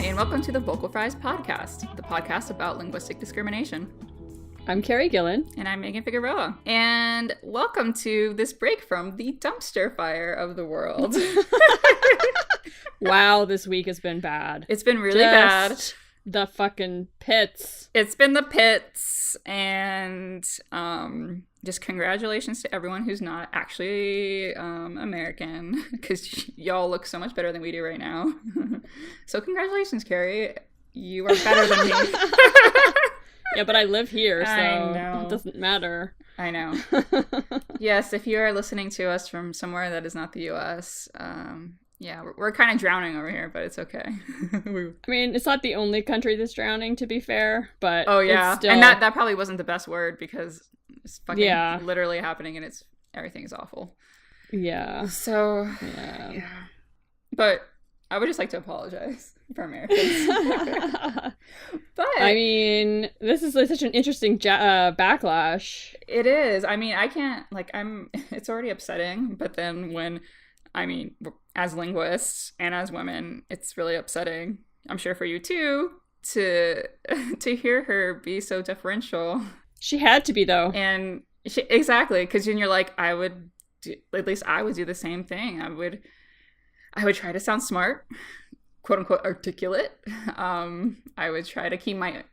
and welcome to the Vocal Fries Podcast, the podcast about linguistic discrimination. I'm Carrie Gillen. And I'm Megan Figueroa. And welcome to this break from the dumpster fire of the world. Wow, this week has been bad. It's been really bad. The fucking pits. It's been the pits, and just congratulations to everyone who's not actually American, because y'all look so much better than we do right now. So congratulations, Carrie. You are better than me. Yeah, but I live here, so I know. It doesn't matter. I know. Yes, if you are listening to us from somewhere that is not the U.S., yeah, we're kind of drowning over here, but it's okay. I mean, it's not the only country that's drowning, to be fair, but oh yeah, it's still... and that probably wasn't the best word because it's fucking literally happening, and everything's awful. Yeah. So yeah. But I would just like to apologize for Americans. But I mean, this is like such an interesting backlash. It is. I mean, I can't it's already upsetting, but then as linguists and as women, it's really upsetting. I'm sure for you too, to hear her be so deferential. She had to be, though. And exactly, because then you're like, I would do the same thing. I would try to sound smart, quote unquote articulate. I would try to keep my,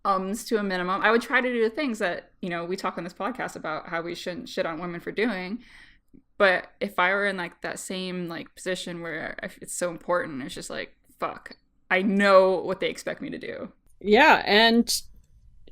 ums to a minimum. I would try to do the things that, we talk on this podcast about how we shouldn't shit on women for doing. But if I were in that same position where it's so important, it's just like, fuck, I know what they expect me to do. Yeah, and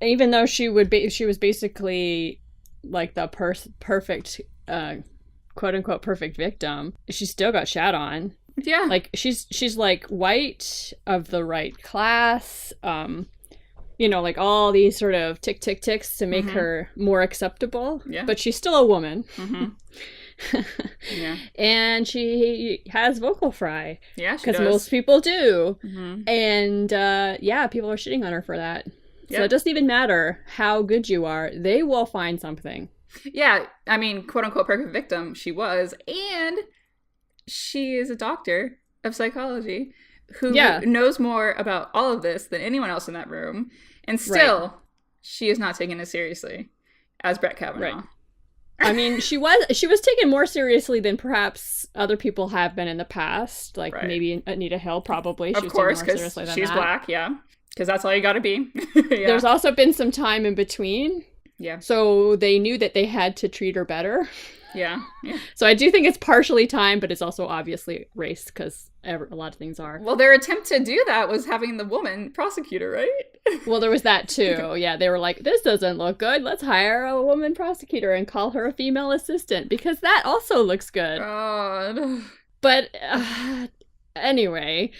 even though she was basically like the perfect, quote unquote perfect victim, she still got shat on. Yeah, she's like white, of the right class, all these sort of ticks to make her more acceptable. Yeah, but she's still a woman. Mm-hmm. Yeah. And she has vocal fry. Yeah, because most people do. Mm-hmm. And people are shitting on her for that. Yep. So it doesn't even matter how good you are, they will find something. Yeah, I mean, quote unquote perfect victim, she was, and she is a doctor of psychology who knows more about all of this than anyone else in that room, and still she is not taken as seriously as Brett Kavanaugh. Right. I mean, she was taken more seriously than perhaps other people have been in the past. Maybe Anita Hill, probably. Of course, because she's black, yeah. Because that's all you gotta be. Yeah. There's also been some time in between. Yeah. So they knew that they had to treat her better. Yeah. So I do think it's partially time, but it's also obviously race, because a lot of things are. Well, their attempt to do that was having the woman prosecutor, right? Well, there was that too. Yeah, they were like, this doesn't look good. Let's hire a woman prosecutor and call her a female assistant, because that also looks good. God. But anyway,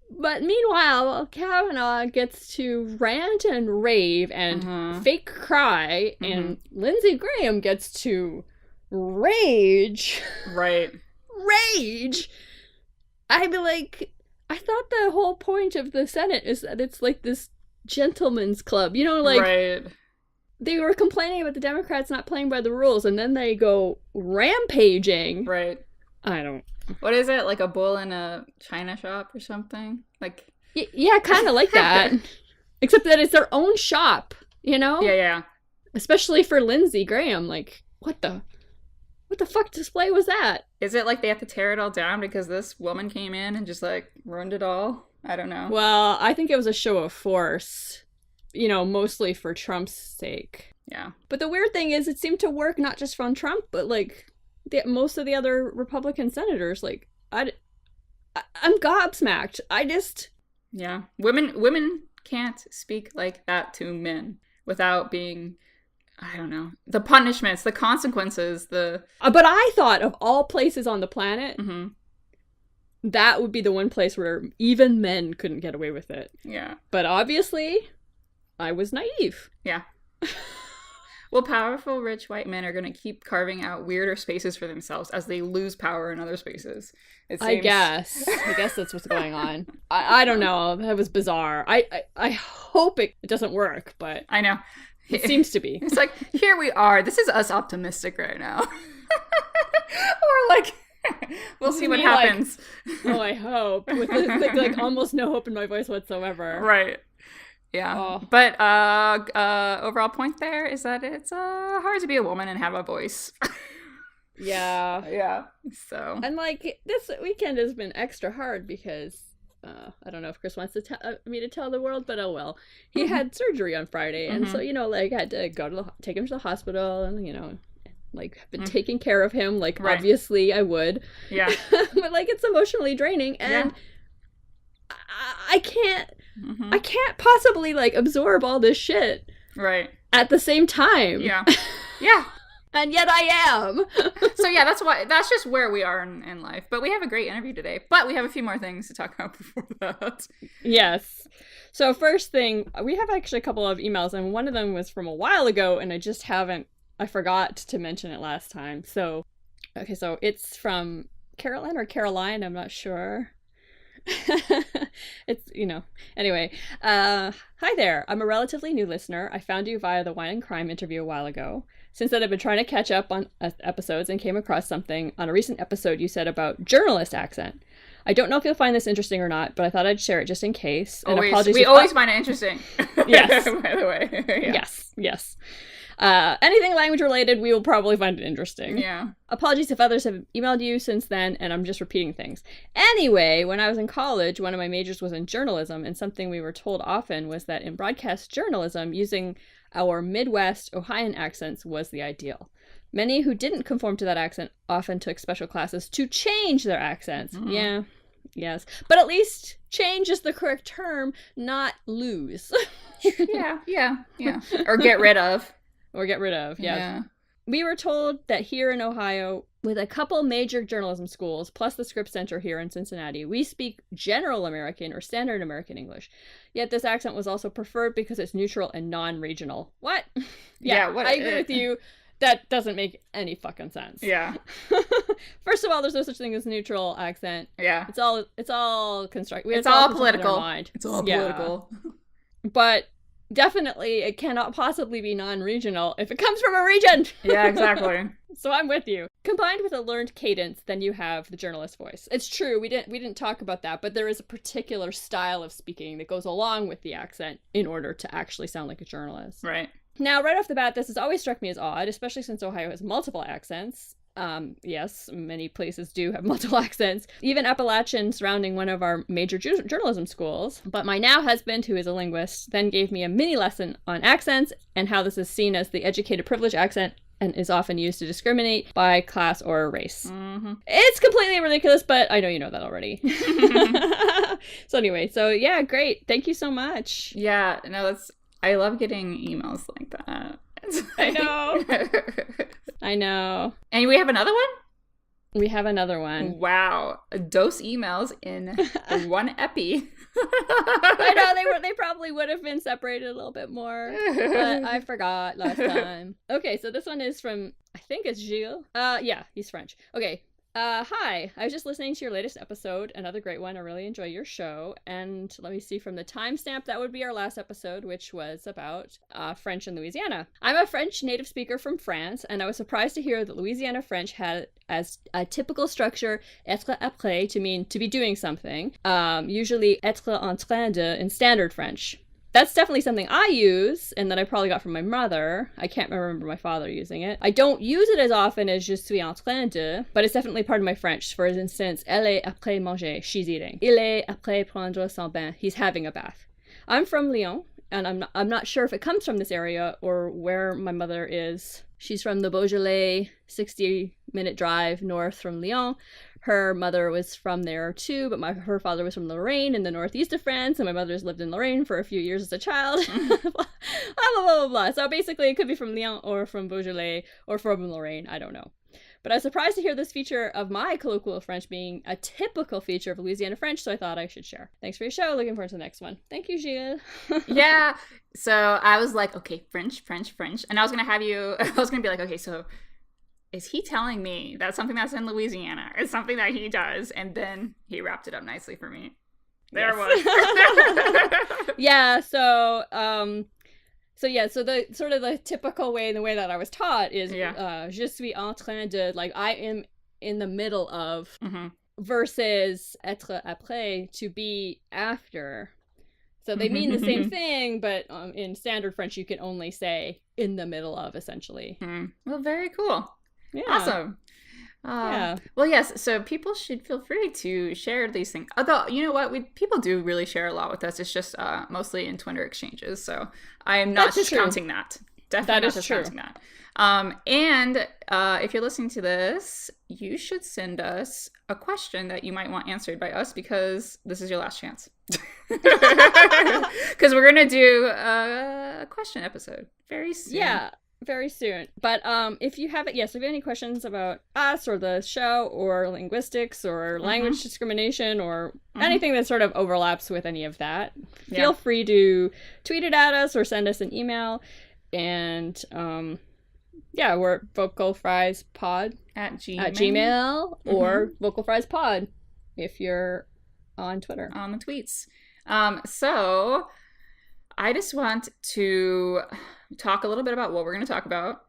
but meanwhile, Kavanaugh gets to rant and rave and fake cry, and Lindsey Graham gets to rage. Right. Rage. I'd be like, I thought the whole point of the Senate is that it's like this gentleman's club. Right. They were complaining about the Democrats not playing by the rules, and then they go rampaging. Right. I don't. What is it? Like a bull in a china shop or something? Yeah, kind of like that. Except that it's their own shop, Yeah. Especially for Lindsey Graham. Like, what the fuck display was that? Is it like they have to tear it all down because this woman came in and just ruined it all? I don't know. Well, I think it was a show of force, mostly for Trump's sake. Yeah. But the weird thing is it seemed to work not just from Trump, but most of the other Republican senators. I'm gobsmacked. Yeah. Women can't speak like that to men without being, I don't know, the punishments, the consequences, But I thought of all places on the planet, that would be the one place where even men couldn't get away with it. Yeah. But obviously, I was naive. Yeah. Well, powerful, rich white men are going to keep carving out weirder spaces for themselves as they lose power in other spaces. It seems. I guess that's what's going on. I don't know. That was bizarre. I hope it doesn't work, but... I know. It seems to be. It's like, here we are. This is us optimistic right now. Or We'll see what happens. Oh, I hope. With like almost no hope in my voice whatsoever. Right. Yeah. Oh. But overall point there is that it's hard to be a woman and have a voice. Yeah. Yeah. So. And like this weekend has been extra hard because I don't know if Chris wants to me to tell the world, but oh well. He had surgery on Friday, and so like I had to go to take him to the hospital, and like been taking care of him, like obviously I would. Yeah. But like it's emotionally draining, and I can't possibly like absorb all this shit at the same time. Yeah. Yeah. And yet I am. So yeah, that's just where we are in life. But we have a great interview today. But we have a few more things to talk about before that. Yes. So first thing, we have actually a couple of emails, and one of them was from a while ago, and I forgot to mention it last time. So, okay, so it's from Carolyn or Caroline, I'm not sure. It's, anyway. Hi there. I'm a relatively new listener. I found you via the Wine and Crime interview a while ago. Since then, I've been trying to catch up on episodes and came across something on a recent episode you said about journalist accent. I don't know if you'll find this interesting or not, but I thought I'd share it just in case. And always, we always find it interesting. Yes. By the way. Yeah. Yes. Anything language related, we will probably find it interesting. Yeah. Apologies if others have emailed you since then, and I'm just repeating things. Anyway, when I was in college, one of my majors was in journalism, and something we were told often was that in broadcast journalism, using our Midwest Ohioan accents was the ideal. Many who didn't conform to that accent often took special classes to change their accents. Mm-hmm. Yeah. Yes. But at least change is the correct term, not lose. Yeah. Or get rid of. Yes. Yeah. We were told that here in Ohio, with a couple major journalism schools, plus the Scripps Center here in Cincinnati, we speak General American or Standard American English. Yet this accent was also preferred because it's neutral and non-regional. What? I agree with you. That doesn't make any fucking sense. Yeah. First of all, there's no such thing as neutral accent. Yeah. It's all constructed. It's all political. It's all political. But definitely it cannot possibly be non-regional if it comes from a region. Yeah, exactly. So I'm with you. Combined with a learned cadence, then you have the journalist voice. It's true, we didn't talk about that, but there is a particular style of speaking that goes along with the accent in order to actually sound like a journalist. Right. Now, right off the bat, this has always struck me as odd, especially since Ohio has multiple accents. Yes, many places do have multiple accents, even Appalachian surrounding one of our major journalism schools. But my now husband, who is a linguist, then gave me a mini lesson on accents and how this is seen as the educated privilege accent and is often used to discriminate by class or race. Mm-hmm. It's completely ridiculous, but I know you know that already. So anyway, yeah, great. Thank you so much. Yeah, no, I love getting emails like that. I know. And we have another one? We have another one. Wow. Dos emails in one epi. I know, they probably would have been separated a little bit more, but I forgot last time. Okay, so this one is from, I think it's Gilles. Yeah, he's French. Okay. Hi, I was just listening to your latest episode, another great one. I really enjoy your show. And let me see, from the timestamp, that would be our last episode, which was about French in Louisiana. I'm a French native speaker from France, and I was surprised to hear that Louisiana French had as a typical structure être après to mean to be doing something, usually être en train de in standard French. That's definitely something I use, and that I probably got from my mother. I can't remember my father using it. I don't use it as often as je suis en train de, but it's definitely part of my French. For instance, elle est après manger, she's eating. Il est après prendre son bain, he's having a bath. I'm from Lyon, and I'm not sure if it comes from this area or where my mother is. She's from the Beaujolais, 60-minute drive north from Lyon. Her mother was from there too, but her father was from Lorraine in the northeast of France, and my mother's lived in Lorraine for a few years as a child. Blah, blah, blah. So basically, it could be from Lyon or from Beaujolais or from Lorraine. I don't know. But I was surprised to hear this feature of my colloquial French being a typical feature of Louisiana French, so I thought I should share. Thanks for your show. Looking forward to the next one. Thank you, Gilles. Yeah. So I was like, okay, French. And I was going to be like, okay, so is he telling me that something that's in Louisiana is something that he does? And then he wrapped it up nicely for me. There it was. Yeah, so the sort of the typical way, and the way that I was taught is je suis en train de, like, I am in the middle of, versus être après, to be after. So they mean the same thing, but in standard French, you can only say in the middle of, essentially. Well, very cool. Yeah. Awesome. Well, yes, so people should feel free to share these things. Although, you know what? People do really share a lot with us. It's just mostly in Twitter exchanges. So I am not discounting that. Definitely not discounting that. And if you're listening to this, you should send us a question that you might want answered by us, because this is your last chance. Because we're going to do a question episode very soon. Yeah, very soon. But if you have any questions about us or the show or linguistics or language discrimination or anything that sort of overlaps with any of that, feel free to tweet it at us or send us an email. And we're vocalfriespod at Gmail or vocalfriespod if you're on Twitter. On the tweets. So I just want to talk a little bit about what we're going to talk about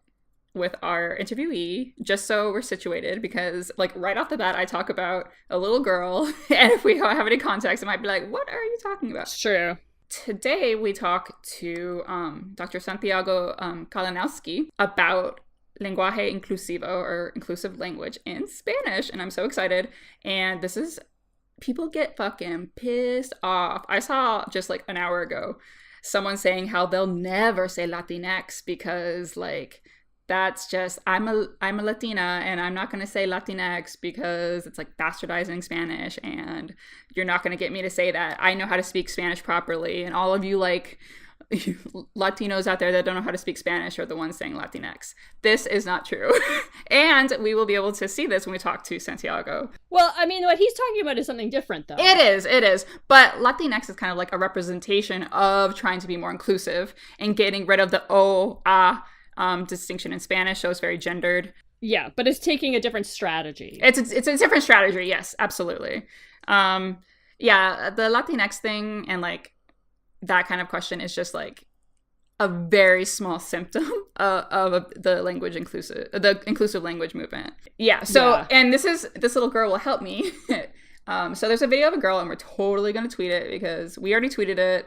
with our interviewee, just so we're situated, because like right off the bat, I talk about a little girl, and if we don't have any context, it might be like, what are you talking about? It's true. Today, we talk to Dr. Santiago Kalinowski about lenguaje inclusivo, or inclusive language, in Spanish, and I'm so excited. And this is, people get fucking pissed off. I saw just like an hour ago someone saying how they'll never say Latinx because like that's just, I'm a Latina and I'm not going to say Latinx because it's like bastardizing Spanish, and you're not going to get me to say that. I know how to speak Spanish properly, and all of you like Latinos out there that don't know how to speak Spanish are the ones saying Latinx. This is not true. And we will be able to see this when we talk to Santiago. Well, I mean, what he's talking about is something different, though. It is. But Latinx is kind of like a representation of trying to be more inclusive and getting rid of the distinction in Spanish, so it's very gendered. Yeah, but it's taking a different strategy. It's a different strategy, yes, absolutely. The Latinx thing and like that kind of question is just like a very small symptom of the inclusive language movement. And this little girl will help me. So there's a video of a girl, and we're totally going to tweet it because we already tweeted it.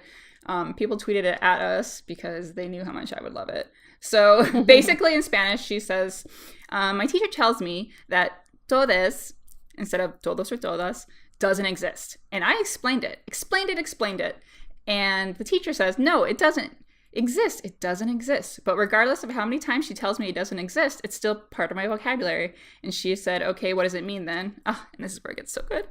People tweeted it at us because they knew how much I would love it. So basically in Spanish, she says, my teacher tells me that Todes, instead of Todos or Todas, doesn't exist. And I explained it. And the teacher says, no, it doesn't exist. It doesn't exist. But regardless of how many times she tells me it doesn't exist, it's still part of my vocabulary. And she said, okay, what does it mean then? And this is where it gets so good.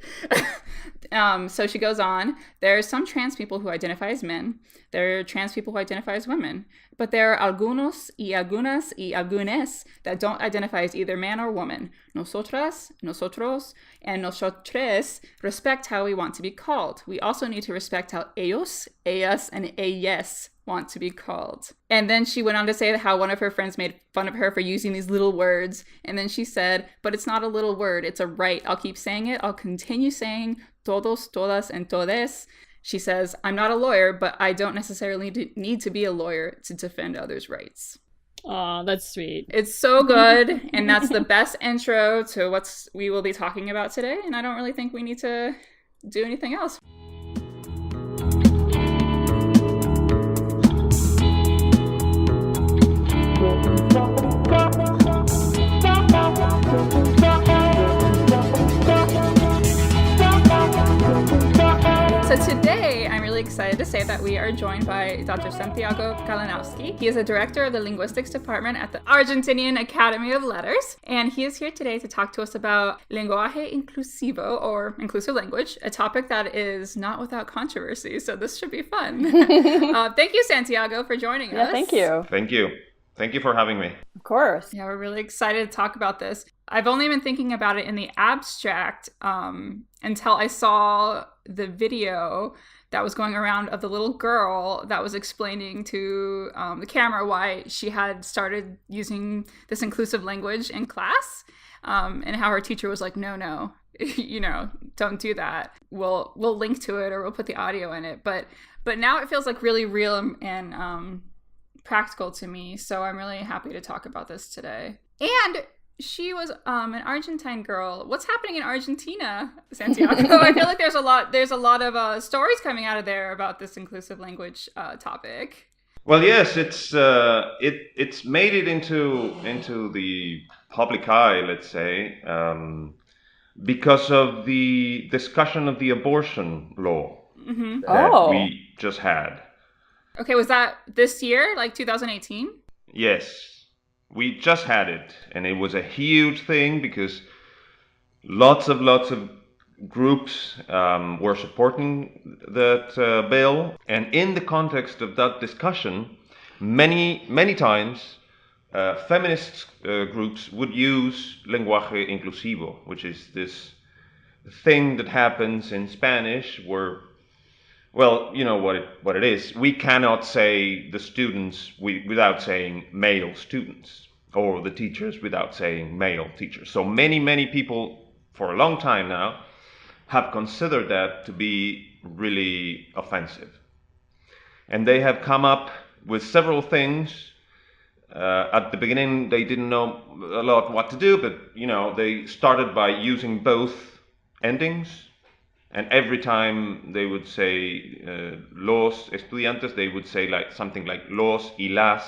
So she goes on, there are some trans people who identify as men. There are trans people who identify as women. But there are algunos y algunas y algunes that don't identify as either man or woman. Nosotras, nosotros, and nosotres respect how we want to be called. We also need to respect how ellos, ellas, and ellas want to be called. And then she went on to say how one of her friends made fun of her for using these little words. And then she said, but it's not a little word, it's a right. I'll keep saying it. I'll continue saying todos, todas, and todes. She says, I'm not a lawyer, but I don't necessarily need to be a lawyer to defend others' rights. Oh, that's sweet. It's so good. And that's the best intro to what we will be talking about today. And I don't really think we need to do anything else. So today, I'm really excited to say that we are joined by Dr. Santiago Kalinowski. He is a director of the Linguistics Department at the Argentinian Academy of Letters, and he is here today to talk to us about lenguaje inclusivo, or inclusive language, a topic that is not without controversy, so this should be fun. Thank you, Santiago, for joining us. Thank you. Thank you. Thank you for having me. Of course. Yeah, we're really excited to talk about this. I've only been thinking about it in the abstract until I saw the video that was going around of the little girl that was explaining to the camera why she had started using this inclusive language in class, and how her teacher was like, no, don't do that. We'll link to it, or we'll put the audio in it. But now it feels like really real and practical to me, so I'm really happy to talk about this today. And She was an Argentine girl. What's happening in Argentina, Santiago? I feel like there's a lot of stories coming out of there about this inclusive language topic. Well, yes, it's made it into the public eye, let's say, because of the discussion of the abortion law that we just had. Okay, was that this year, like 2018? Yes, we just had it, and it was a huge thing because lots of groups were supporting that bill, and in the context of that discussion, many times feminist groups would use lenguaje inclusivo, which is this thing that happens in Spanish where, well, you know what it is. We cannot say the students without saying male students, or the teachers without saying male teachers. So many people for a long time now have considered that to be really offensive. And they have come up with several things. At the beginning, they didn't know a lot what to do, but, you know, they started by using both endings. And every time they would say los estudiantes, they would say like something like los y las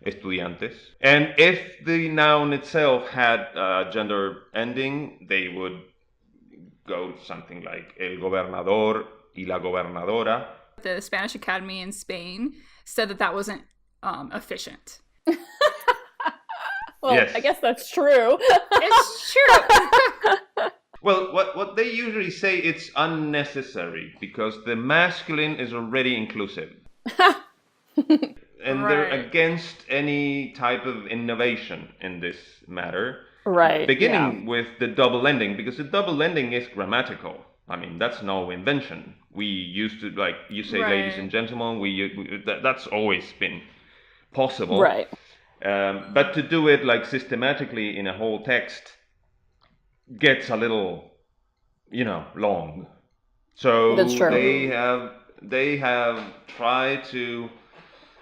estudiantes. And if the noun itself had a gender ending, they would go something like el gobernador y la gobernadora. The Spanish Academy in Spain said that wasn't efficient. Well, yes. I guess that's true. It's true. Well, what they usually say, it's unnecessary because the masculine is already inclusive. And they're against any type of innovation in this matter. Right. Beginning with the double ending, because the double ending is grammatical. I mean, that's no invention. We used to, like you say, ladies and gentlemen, that's always been possible. Right. But to do it like systematically in a whole text gets a little, long. So that's true. they have tried to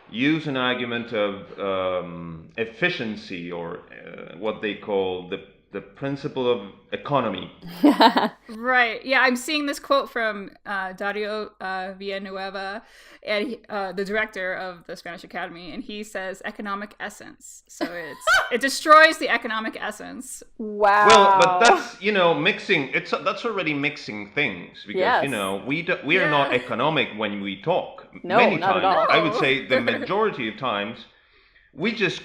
use an argument of efficiency, or what they call the principle of economy. Right. Yeah, I'm seeing this quote from Dario Villanueva, and the director of the Spanish Academy, and he says economic essence. So it destroys the economic essence. Wow. Well, but that's, mixing. That's already mixing things, because we are not economic when we talk. No, many not times, at all. I would say the majority of times we just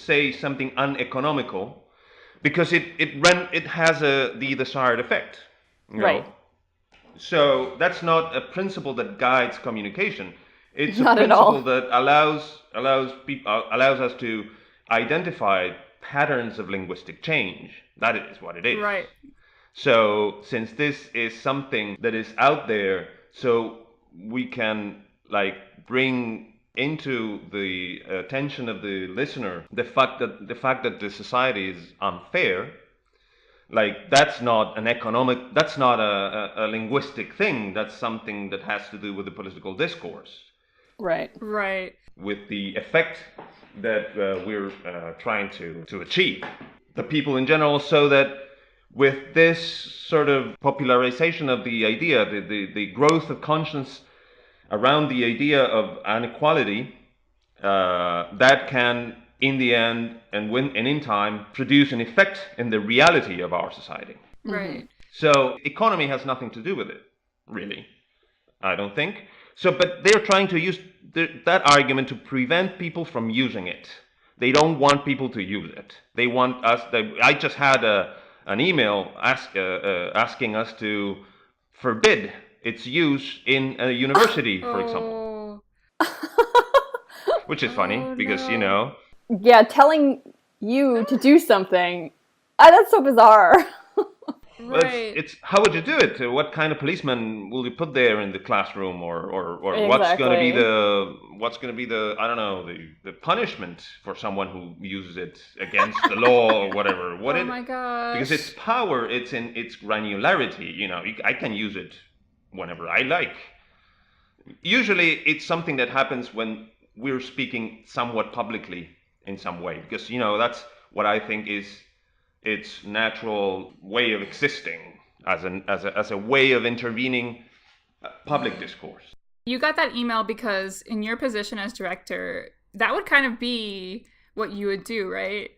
say something uneconomical because it has the desired effect. Right. So that's not a principle that guides communication. It's not a principle at all. that allows us to identify patterns of linguistic change. That is what it is. Right. So since this is something that is out there, so we can bring into the attention of the listener the fact that the society is unfair. That's not a linguistic thing. That's something that has to do with the political discourse. Right. With the effect that we're trying to achieve. The people in general, so that with this sort of popularization of the idea, the growth of conscience around the idea of inequality, that can, in the end and in time, produce an effect in the reality of our society. Right. So economy has nothing to do with it, really, I don't think. So, but they're trying to use that argument to prevent people from using it. They don't want people to use it. They want us. I just had an email asking us to forbid its use in a university, for example. Which is funny because, Yeah, telling you to do something. That's so bizarre. Well, it's how would you do it? What kind of policeman will you put there in the classroom, or Exactly. what's going to be the I don't know, the punishment for someone who uses it against the law or whatever? My gosh! Because its power, it's in its granularity. I can use it whenever I like. Usually, it's something that happens when we're speaking somewhat publicly in some way, because that's what I think is its natural way of existing as a way of intervening public discourse. You got that email because in your position as director, that would kind of be what you would do, right?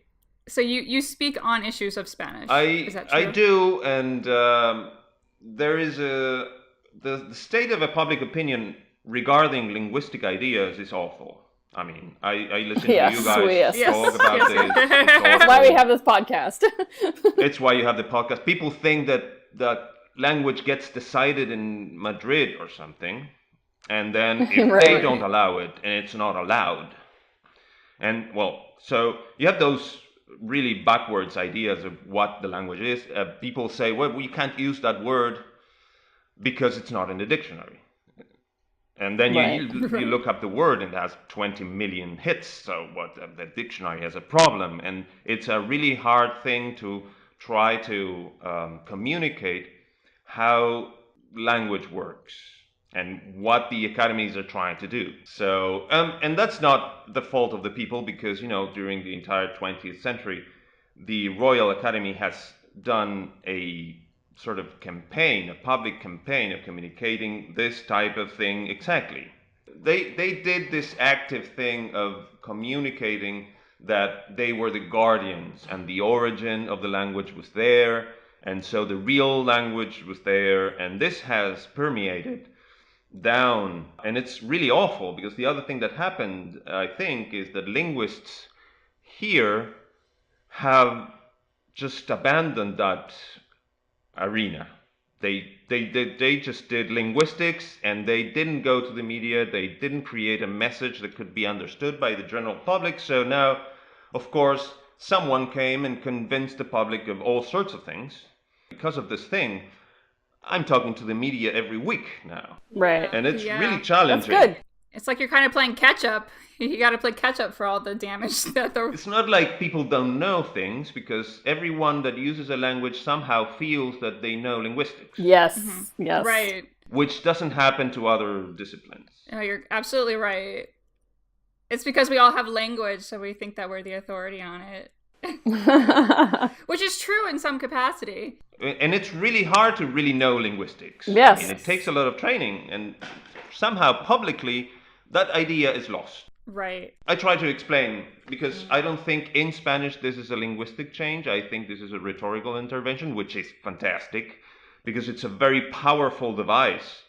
So you speak on issues of Spanish. Is that true? I do, and there is the state of a public opinion regarding linguistic ideas is awful. I mean, I listen to you guys talk about this. That's why we have this podcast. It's why you have the podcast. People think that language gets decided in Madrid or something, and then if they don't allow it, and it's not allowed. And, well, so you have those really backwards ideas of what the language is. People say, well, we can't use that word because it's not in the dictionary. And then you look up the word and it has 20 million hits. So the dictionary has a problem. And it's a really hard thing to try to communicate how language works and what the academies are trying to do. So, and that's not the fault of the people because, during the entire 20th century, the Royal Academy has done a sort of campaign, a public campaign of communicating this type of thing exactly. They did this active thing of communicating that they were the guardians and the origin of the language was there, and so the real language was there, and this has permeated down, and it's really awful because the other thing that happened, I think, is that linguists here have just abandoned that arena. They just did linguistics and they didn't go to the media. They didn't create a message that could be understood by the general public. So now, of course, someone came and convinced the public of all sorts of things. Because of this thing, I'm talking to the media every week now. Right. And it's really challenging. That's good. It's like you're kind of playing catch up. You got to play catch up for all the damage that the... It's not like people don't know things because everyone that uses a language somehow feels that they know linguistics. Yes. Yes. Right. Which doesn't happen to other disciplines. No, you're absolutely right. It's because we all have language, so we think that we're the authority on it. Which is true in some capacity. And it's really hard to really know linguistics. Yes. I mean, it takes a lot of training, and somehow publicly that idea is lost. Right. I try to explain, because I don't think in Spanish this is a linguistic change. I think this is a rhetorical intervention, which is fantastic, because it's a very powerful device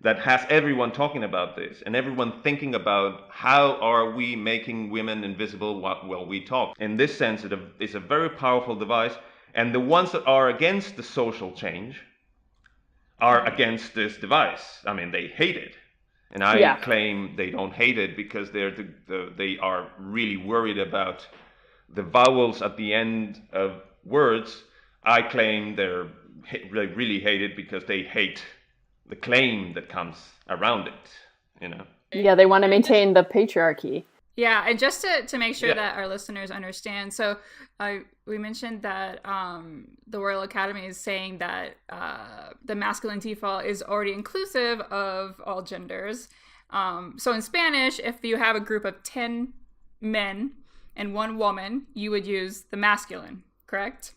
that has everyone talking about this and everyone thinking about how are we making women invisible while we talk. In this sense, it is a very powerful device, and the ones that are against the social change are against this device. I mean, they hate it. And I claim they don't hate it because they are really worried about the vowels at the end of words. I claim they really hate it because they hate the claim that comes around it, Yeah, they want to maintain the patriarchy. Yeah, and just to make sure that our listeners understand, so we mentioned that the Royal Academy is saying that the masculine default is already inclusive of all genders. So in Spanish, if you have a group of 10 men and 1 woman, you would use the masculine, correct?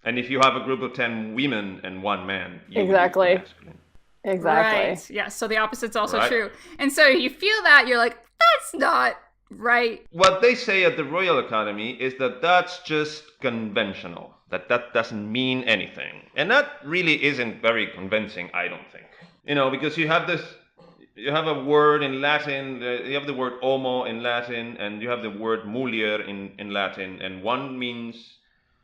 And if you have a group of 10 women and 1 man, you would use the masculine. Exactly. Right. Yeah, so the opposite's also true. And so you feel that, you're like, that's not right. What they say at the Royal Academy is that that's just conventional, that doesn't mean anything. And that really isn't very convincing, I don't think. Because you have a word in Latin, you have the word homo in Latin, and you have the word mulier in Latin, and one means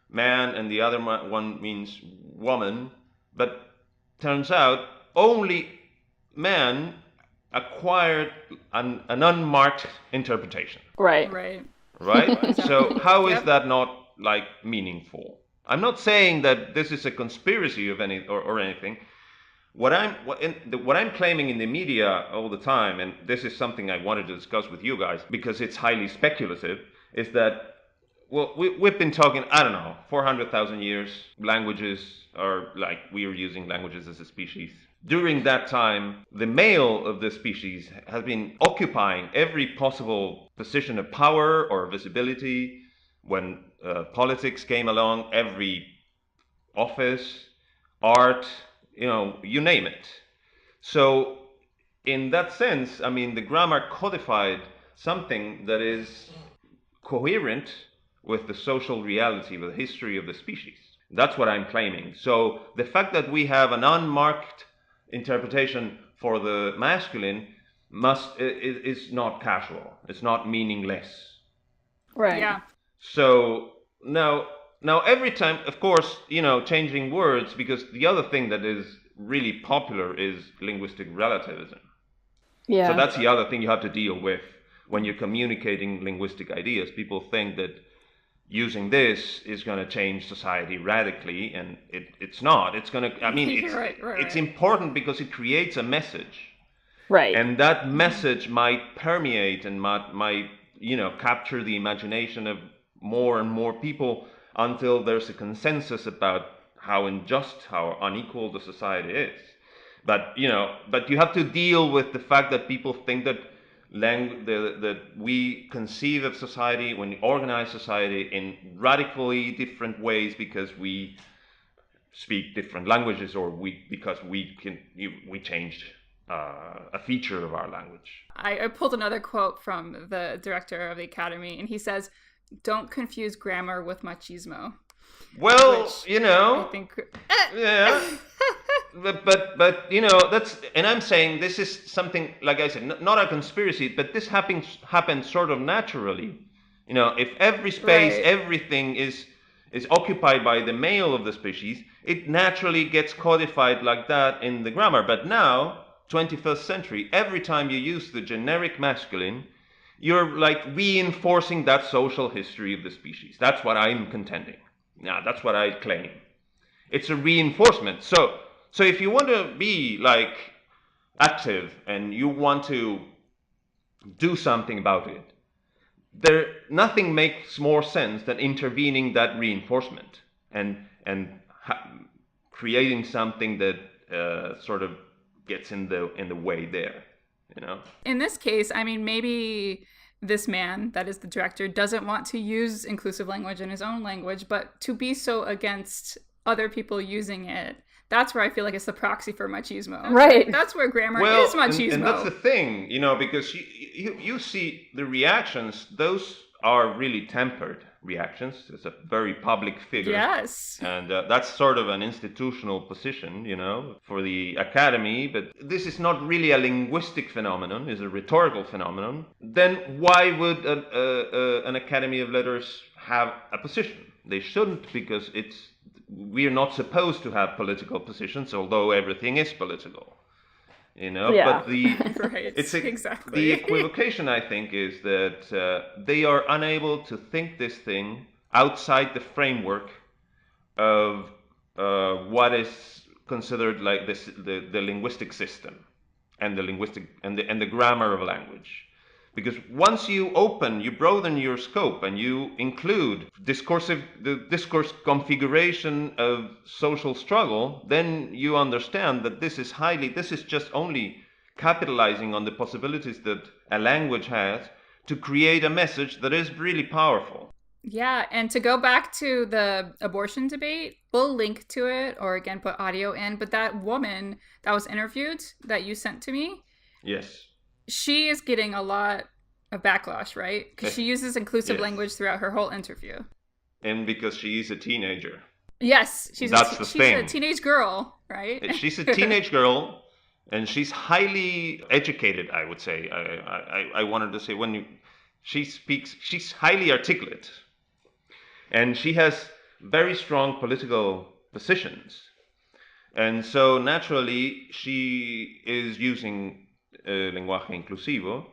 man and the other one means woman, but turns out only man acquired an unmarked interpretation. Right. So how is that not meaningful? I'm not saying that this is a conspiracy of any or anything. What I'm claiming in the media all the time, and this is something I wanted to discuss with you guys because it's highly speculative, is that we've been talking, 400,000 years. Languages are we are using languages as a species. During that time, the male of the species has been occupying every possible position of power or visibility When politics came along, every office, art, you name it. So in that sense, I mean, the grammar codified something that is coherent with the social reality, with the history of the species. That's what I'm claiming. So the fact that we have an unmarked interpretation for the masculine is not casual. It's not meaningless. Right. Yeah. So now every time, of course, changing words, because the other thing that is really popular is linguistic relativism. Yeah. So that's the other thing you have to deal with when you're communicating linguistic ideas. People think that using this is going to change society radically, and it's not. It's going to, I mean, it's important because it creates a message. Right. And that message might permeate and might capture the imagination of more and more people until there's a consensus about how unjust, how unequal the society is. But you have to deal with the fact that people think that that we conceive of society, when we organize society, in radically different ways because we speak different languages, or because we changed a feature of our language. I pulled another quote from the director of the Academy, and he says, "Don't confuse grammar with machismo." Well, I think... yeah. But that's, and I'm saying this is something, like I said, not a conspiracy, but this happens sort of naturally. If every space, everything is occupied by the male of the species, it naturally gets codified like that in the grammar. But now, 21st century, every time you use the generic masculine, you're like reinforcing that social history of the species. That's what I'm contending. Now, that's what I claim. It's a reinforcement. So if you want to be like active and you want to do something about it, nothing makes more sense than intervening that reinforcement and creating something that sort of gets in the way there. In this case, I mean, maybe this man, that is the director, doesn't want to use inclusive language in his own language, but to be so against other people using it, that's where I feel like it's the proxy for machismo. Right. That's where grammar is machismo. And that's the thing, because you see the reactions, those are really tempered reactions. It's a very public figure. Yes. And that's sort of an institutional position, for the academy. But this is not really a linguistic phenomenon, it's a rhetorical phenomenon. Then why would an Academy of Letters have a position? They shouldn't, because we're not supposed to have political positions, although everything is political. Yeah. But the exactly. The equivocation, I think, is that they are unable to think this thing outside the framework of what is considered like the linguistic system and the linguistic and the grammar of language. Because once you broaden your scope and you include the discourse configuration of social struggle, then you understand that this is just only capitalizing on the possibilities that a language has to create a message that is really powerful. Yeah, and to go back to the abortion debate, we'll link to it, or again put audio in, but that woman that was interviewed that you sent to me, yes, she is getting a lot of backlash, right? Because she uses inclusive language throughout her whole interview. And because she is a teenager. Yes, she's a teenage girl, right? She's a teenage girl, and she's highly educated, I would say. I wanted to say, she speaks, she's highly articulate. And she has very strong political positions. And so naturally, she is using lenguaje inclusivo.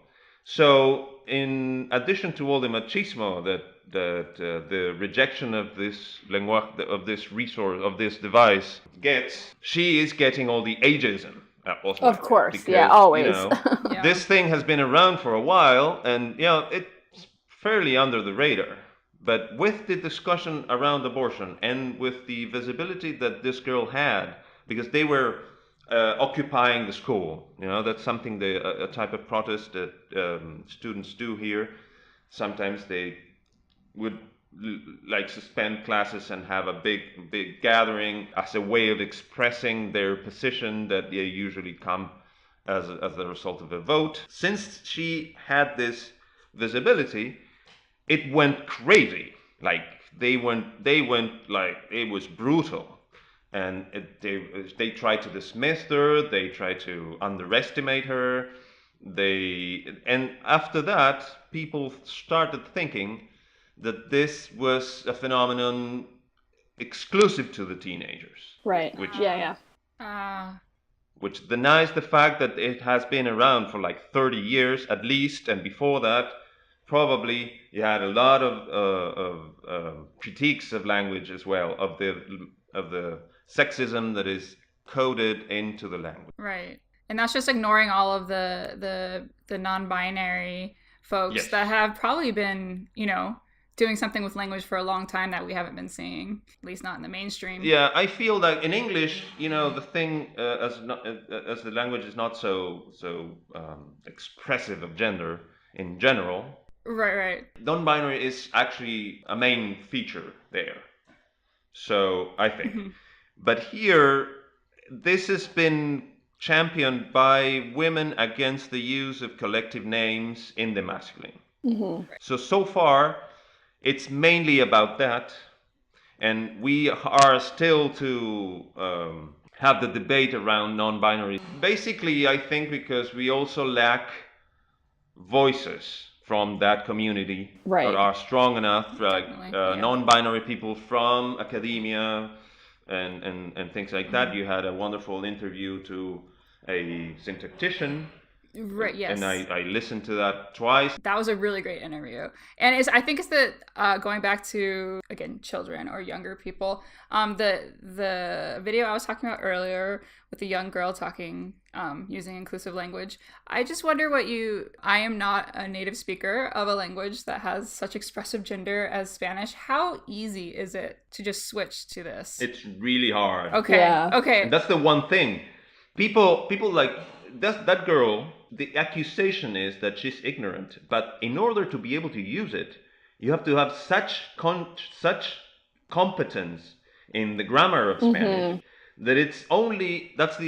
So in addition to all the machismo that the rejection of this lenguaje, of this resource, of this device gets, she is getting all the ageism. Of course, because, always. Yeah. This thing has been around for a while, and it's fairly under the radar. But with the discussion around abortion and with the visibility that this girl had, because they were occupying the school, that's something a type of protest that students do here. Sometimes they would like suspend classes and have a big gathering as a way of expressing their position that they usually come as a result of a vote. Since she had this visibility, it went crazy. Like they went like it was brutal, and they tried to dismiss her. They tried to underestimate her. And after that, people started thinking that this was a phenomenon exclusive to the teenagers. Right. Which denies the fact that it has been around for like 30 years at least, and before that, probably you had a lot of critiques of language as well, of the sexism that is coded into the language. Right. And that's just ignoring all of the non-binary folks that have probably been, doing something with language for a long time that we haven't been seeing, at least not in the mainstream. Yeah, I feel that in English, the thing as the language is not so expressive of gender in general. Right. Non-binary is actually a main feature there. So I think, but here, this has been championed by women against the use of collective names in the masculine. So far, it's mainly about that, and we are still to have the debate around non-binary. Basically, I think because we also lack voices from that community that are strong enough, like non-binary people from academia and things like that. You had a wonderful interview to a syntactician. Right, yes. And I listened to that twice. That was a really great interview. And I think it's the, going back to, again, children or younger people, the video I was talking about earlier with the young girl talking, using inclusive language. I just wonder I am not a native speaker of a language that has such expressive gender as Spanish. How easy is it to just switch to this? It's really hard. Okay. Yeah. Okay. And that's the one thing. People like, that girl, the accusation is that she's ignorant, but in order to be able to use it, you have to have such competence in the grammar of Spanish that that's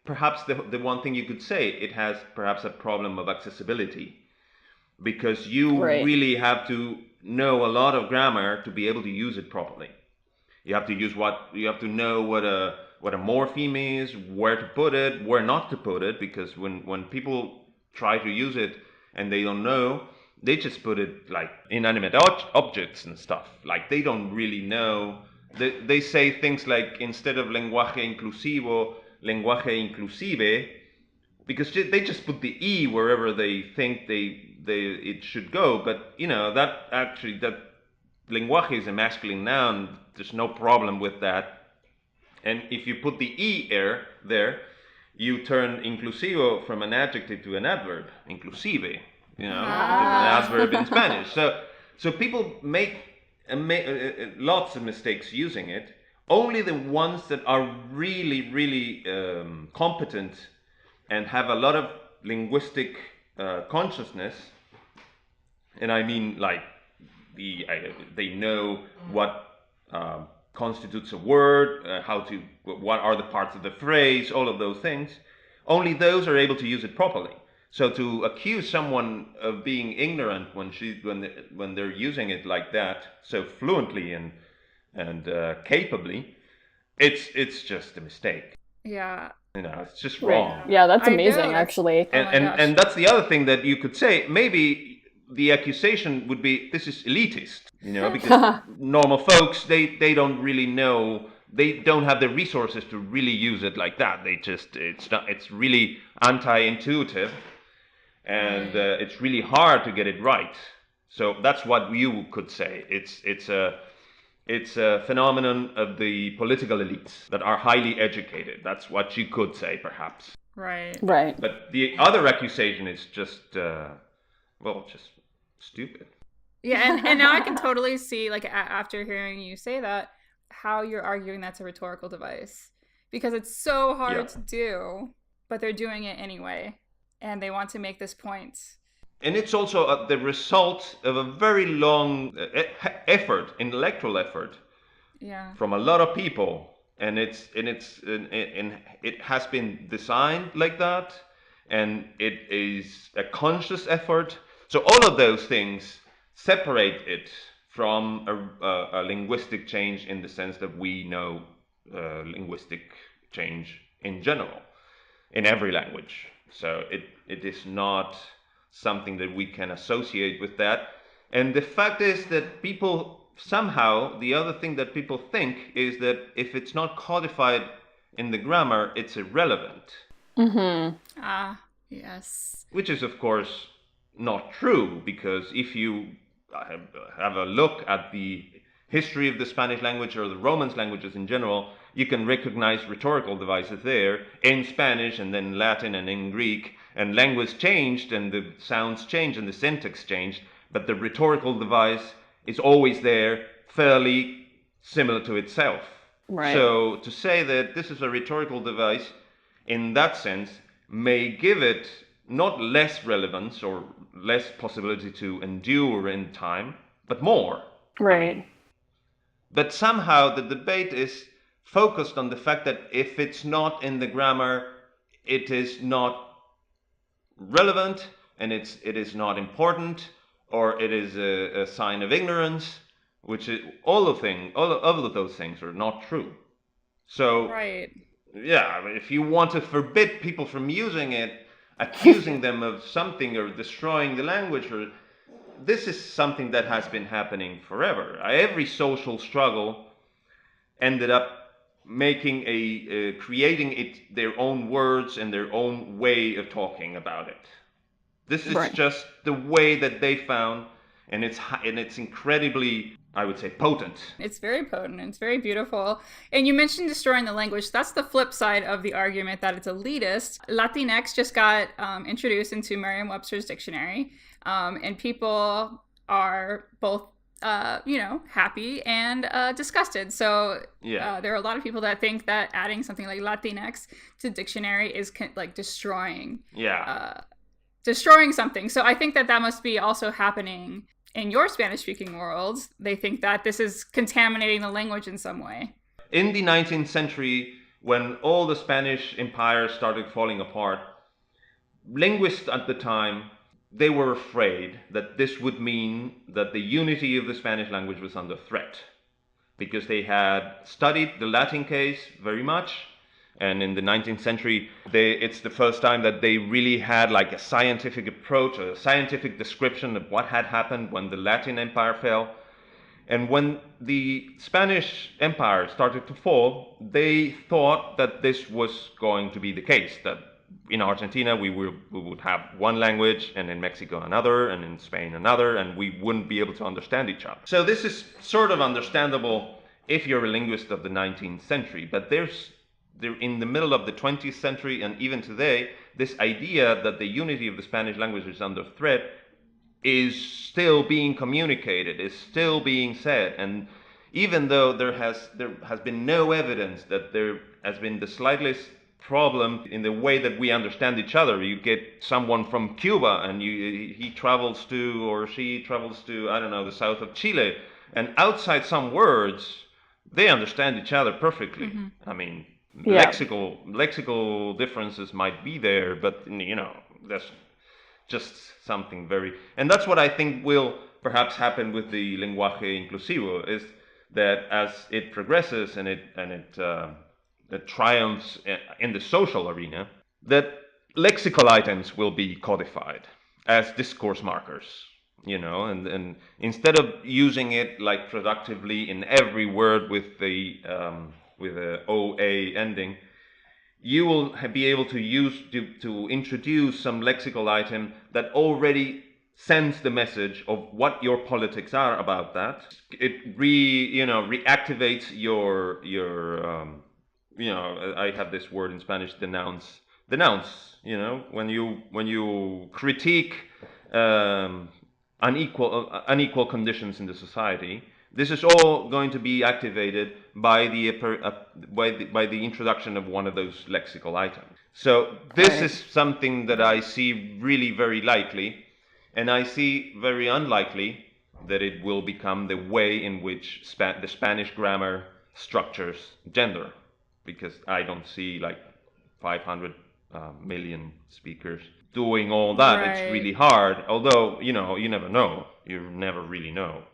perhaps the one thing you could say. It has perhaps a problem of accessibility, because you really have to know a lot of grammar to be able to use it properly. You have to know what a morpheme is, where to put it, where not to put it, because when people try to use it and they don't know, they just put it like inanimate objects and stuff. Like they don't really know. They say things like, instead of lenguaje inclusivo, lenguaje inclusive, because they just put the E wherever they think it should go. But that lenguaje is a masculine noun. There's no problem with that. And if you put the E there, you turn inclusivo from an adjective to an adverb, inclusive, an adverb in Spanish. So people make lots of mistakes using it. Only the ones that are really, really competent and have a lot of linguistic consciousness, and I mean like they know what constitutes a word, what are the parts of the phrase, all of those things. Only those are able to use it properly. So to accuse someone of being ignorant when they're using it like that, so fluently and capably, it's just a mistake. Yeah. It's just wrong. Yeah, that's amazing, actually. And that's the other thing that you could say. Maybe the accusation would be, this is elitist, because normal folks, they don't really know, they don't have the resources to really use it like that. It's really anti-intuitive, and it's really hard to get it right. So that's what you could say. It's a phenomenon of the political elites that are highly educated. That's what you could say, perhaps. Right. But the other accusation is just just stupid. Yeah, and now I can totally see, like, after hearing you say that, how you're arguing that's a rhetorical device. Because it's so hard to do, but they're doing it anyway. And they want to make this point. And it's also the result of a very long effort, intellectual effort, from a lot of people, and it has been designed like that, and it is a conscious effort. So all of those things separate it from a linguistic change in the sense that we know linguistic change in general in every language. So it is not something that we can associate with that. And the fact is that people somehow, the other thing that people think is that if it's not codified in the grammar, it's irrelevant. Yes. Which is, of course, not true, because if you have a look at the history of the Spanish language or the Romance languages in general, you can recognize rhetorical devices there in Spanish and then Latin and in Greek, and language changed and the sounds changed and the syntax changed, but the rhetorical device is always there, fairly similar to itself. Right. So to say that this is a rhetorical device in that sense may give it not less relevance or less possibility to endure in time, but more. Right. But somehow the debate is focused on the fact that if it's not in the grammar, it is not relevant, and it is not important, or it is a sign of ignorance, which is all of those things are not true. So, right. Yeah, if you want to forbid people from using it, accusing them of something or destroying the language, or this is something that has been happening forever. Every social struggle ended up making creating it their own words and their own way of talking about it. This is just the way that they found, and it's incredibly, I would say, potent. It's very potent. It's very beautiful. And you mentioned destroying the language. That's the flip side of the argument that it's elitist. Latinx just got introduced into Merriam-Webster's dictionary, and people are both happy and disgusted. So there are a lot of people that think that adding something like Latinx to dictionary is like destroying something. So I think that must be also happening in your Spanish-speaking world. They think that this is contaminating the language in some way. In the 19th century, when all the Spanish empire started falling apart, linguists at the time, they were afraid that this would mean that the unity of the Spanish language was under threat, because they had studied the Latin case very much, and in the 19th century, it's the first time that they really had like a scientific approach, a scientific description of what had happened when the Latin Empire fell. And when the Spanish Empire started to fall, they thought that this was going to be the case, that in Argentina we would have one language, and in Mexico another, and in Spain another, and we wouldn't be able to understand each other. So this is sort of understandable if you're a linguist of the 19th century, but they're in the middle of the 20th century, and even today, this idea that the unity of the Spanish language is under threat is still being communicated, is still being said. And even though there has been no evidence that there has been the slightest problem in the way that we understand each other. You get someone from Cuba and he travels to, or she travels to, I don't know, the south of Chile, and outside some words, they understand each other perfectly. Mm-hmm. I mean, lexical differences might be there, but that's just something very, and that's what I think will perhaps happen with the lenguaje inclusivo, is that as it progresses and it triumphs in the social arena, that lexical items will be codified as discourse markers, and instead of using it like productively in every word with the OA ending, you will be able to introduce some lexical item that already sends the message of what your politics are about that. It reactivates your I have this word in Spanish, denounce. When you critique unequal conditions in the society, this is all going to be activated by the introduction of one of those lexical items. So this is something that I see really very likely, And I see very unlikely that it will become the way in which the Spanish grammar structures gender, because I don't see like 500 million speakers doing all that. Right. It's really hard. Although, you never know. You never really know.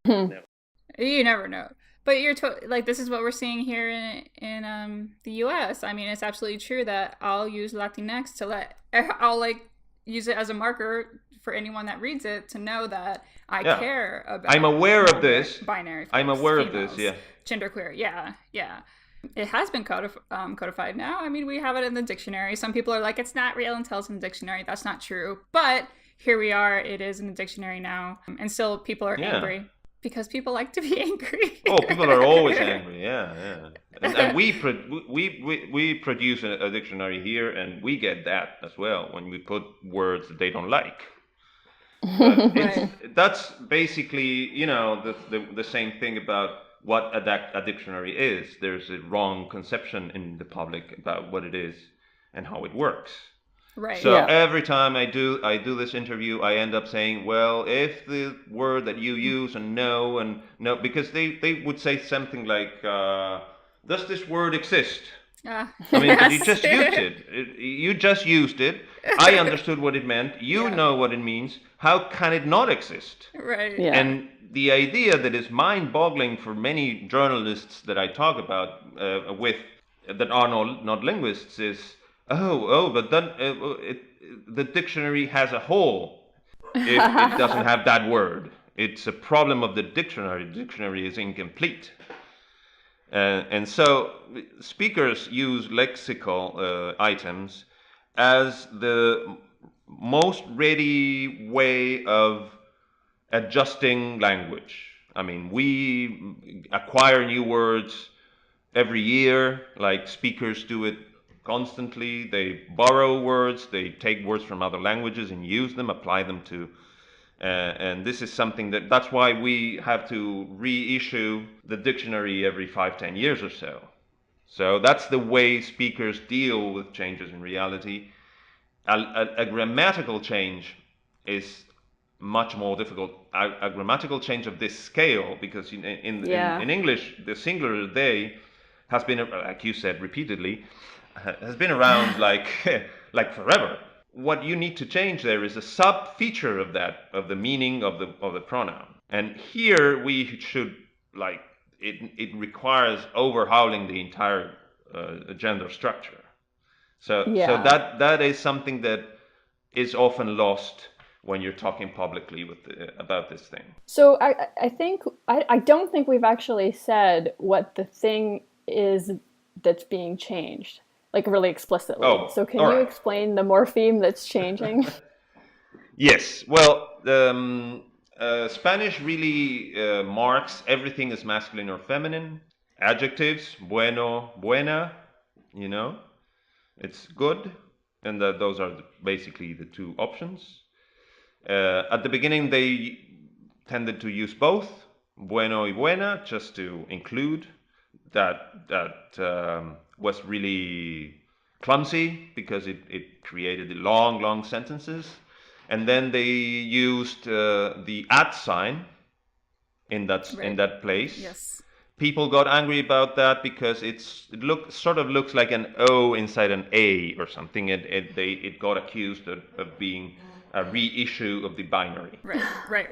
You never know. But you're like, this is what we're seeing here in the U.S. I mean, it's absolutely true that I'll use Latinx I'll like use it as a marker for anyone that reads it to know that I care about. I'm aware of this. Binary. Folks, I'm aware females, of this. Yeah. Genderqueer. Yeah. It has been codified now. I mean, we have it in the dictionary. Some people are like, it's not real until it's in the dictionary. That's not true. But here we are. It is in the dictionary now, and still people are angry. Because people like to be angry. Oh, people are always angry. Yeah. And we produce a dictionary here, and we get that as well when we put words that they don't like. That's basically, the same thing about what a dictionary is. There's a wrong conception in the public about what it is and how it works. Right. So every time I do this interview, I end up saying, well, if the word that you use and no, because they would say something like, does this word exist? I mean, yes. You just used it. You just used it. I understood what it meant. You know what it means. How can it not exist? Right. Yeah. And the idea that is mind-boggling for many journalists that I talk about that are not linguists is, but then the dictionary has a hole if it doesn't have that word. It's a problem of the dictionary. The dictionary is incomplete. And so speakers use lexical items as the most ready way of adjusting language. I mean, we acquire new words every year, like speakers do it constantly. They borrow words, they take words from other languages and use them, apply them to, and this is something that's why we have to reissue the dictionary every 5-10 years or so. So that's the way speakers deal with changes in reality. A grammatical change is much more difficult. A grammatical change of this scale, because in English, the singular they has been, like you said repeatedly, has been around like forever. What you need to change there is a sub-feature of the meaning of the pronoun. And here we should, it requires overhauling the entire gender structure. So that is something that is often lost when you're talking publicly about this thing. So I don't think we've actually said what the thing is that's being changed, like really explicitly. So can you explain the morpheme that's changing? Yes. Well, Spanish really marks everything as masculine or feminine. Adjectives, bueno, buena, it's good. And those are basically the two options. At the beginning, they tended to use both, bueno y buena, just to include. That was really clumsy because it created long sentences. And then they used the at sign in that place. Yes. People got angry about that because it sort of looks like an O inside an A or something. It got accused of being a reissue of the binary. Right.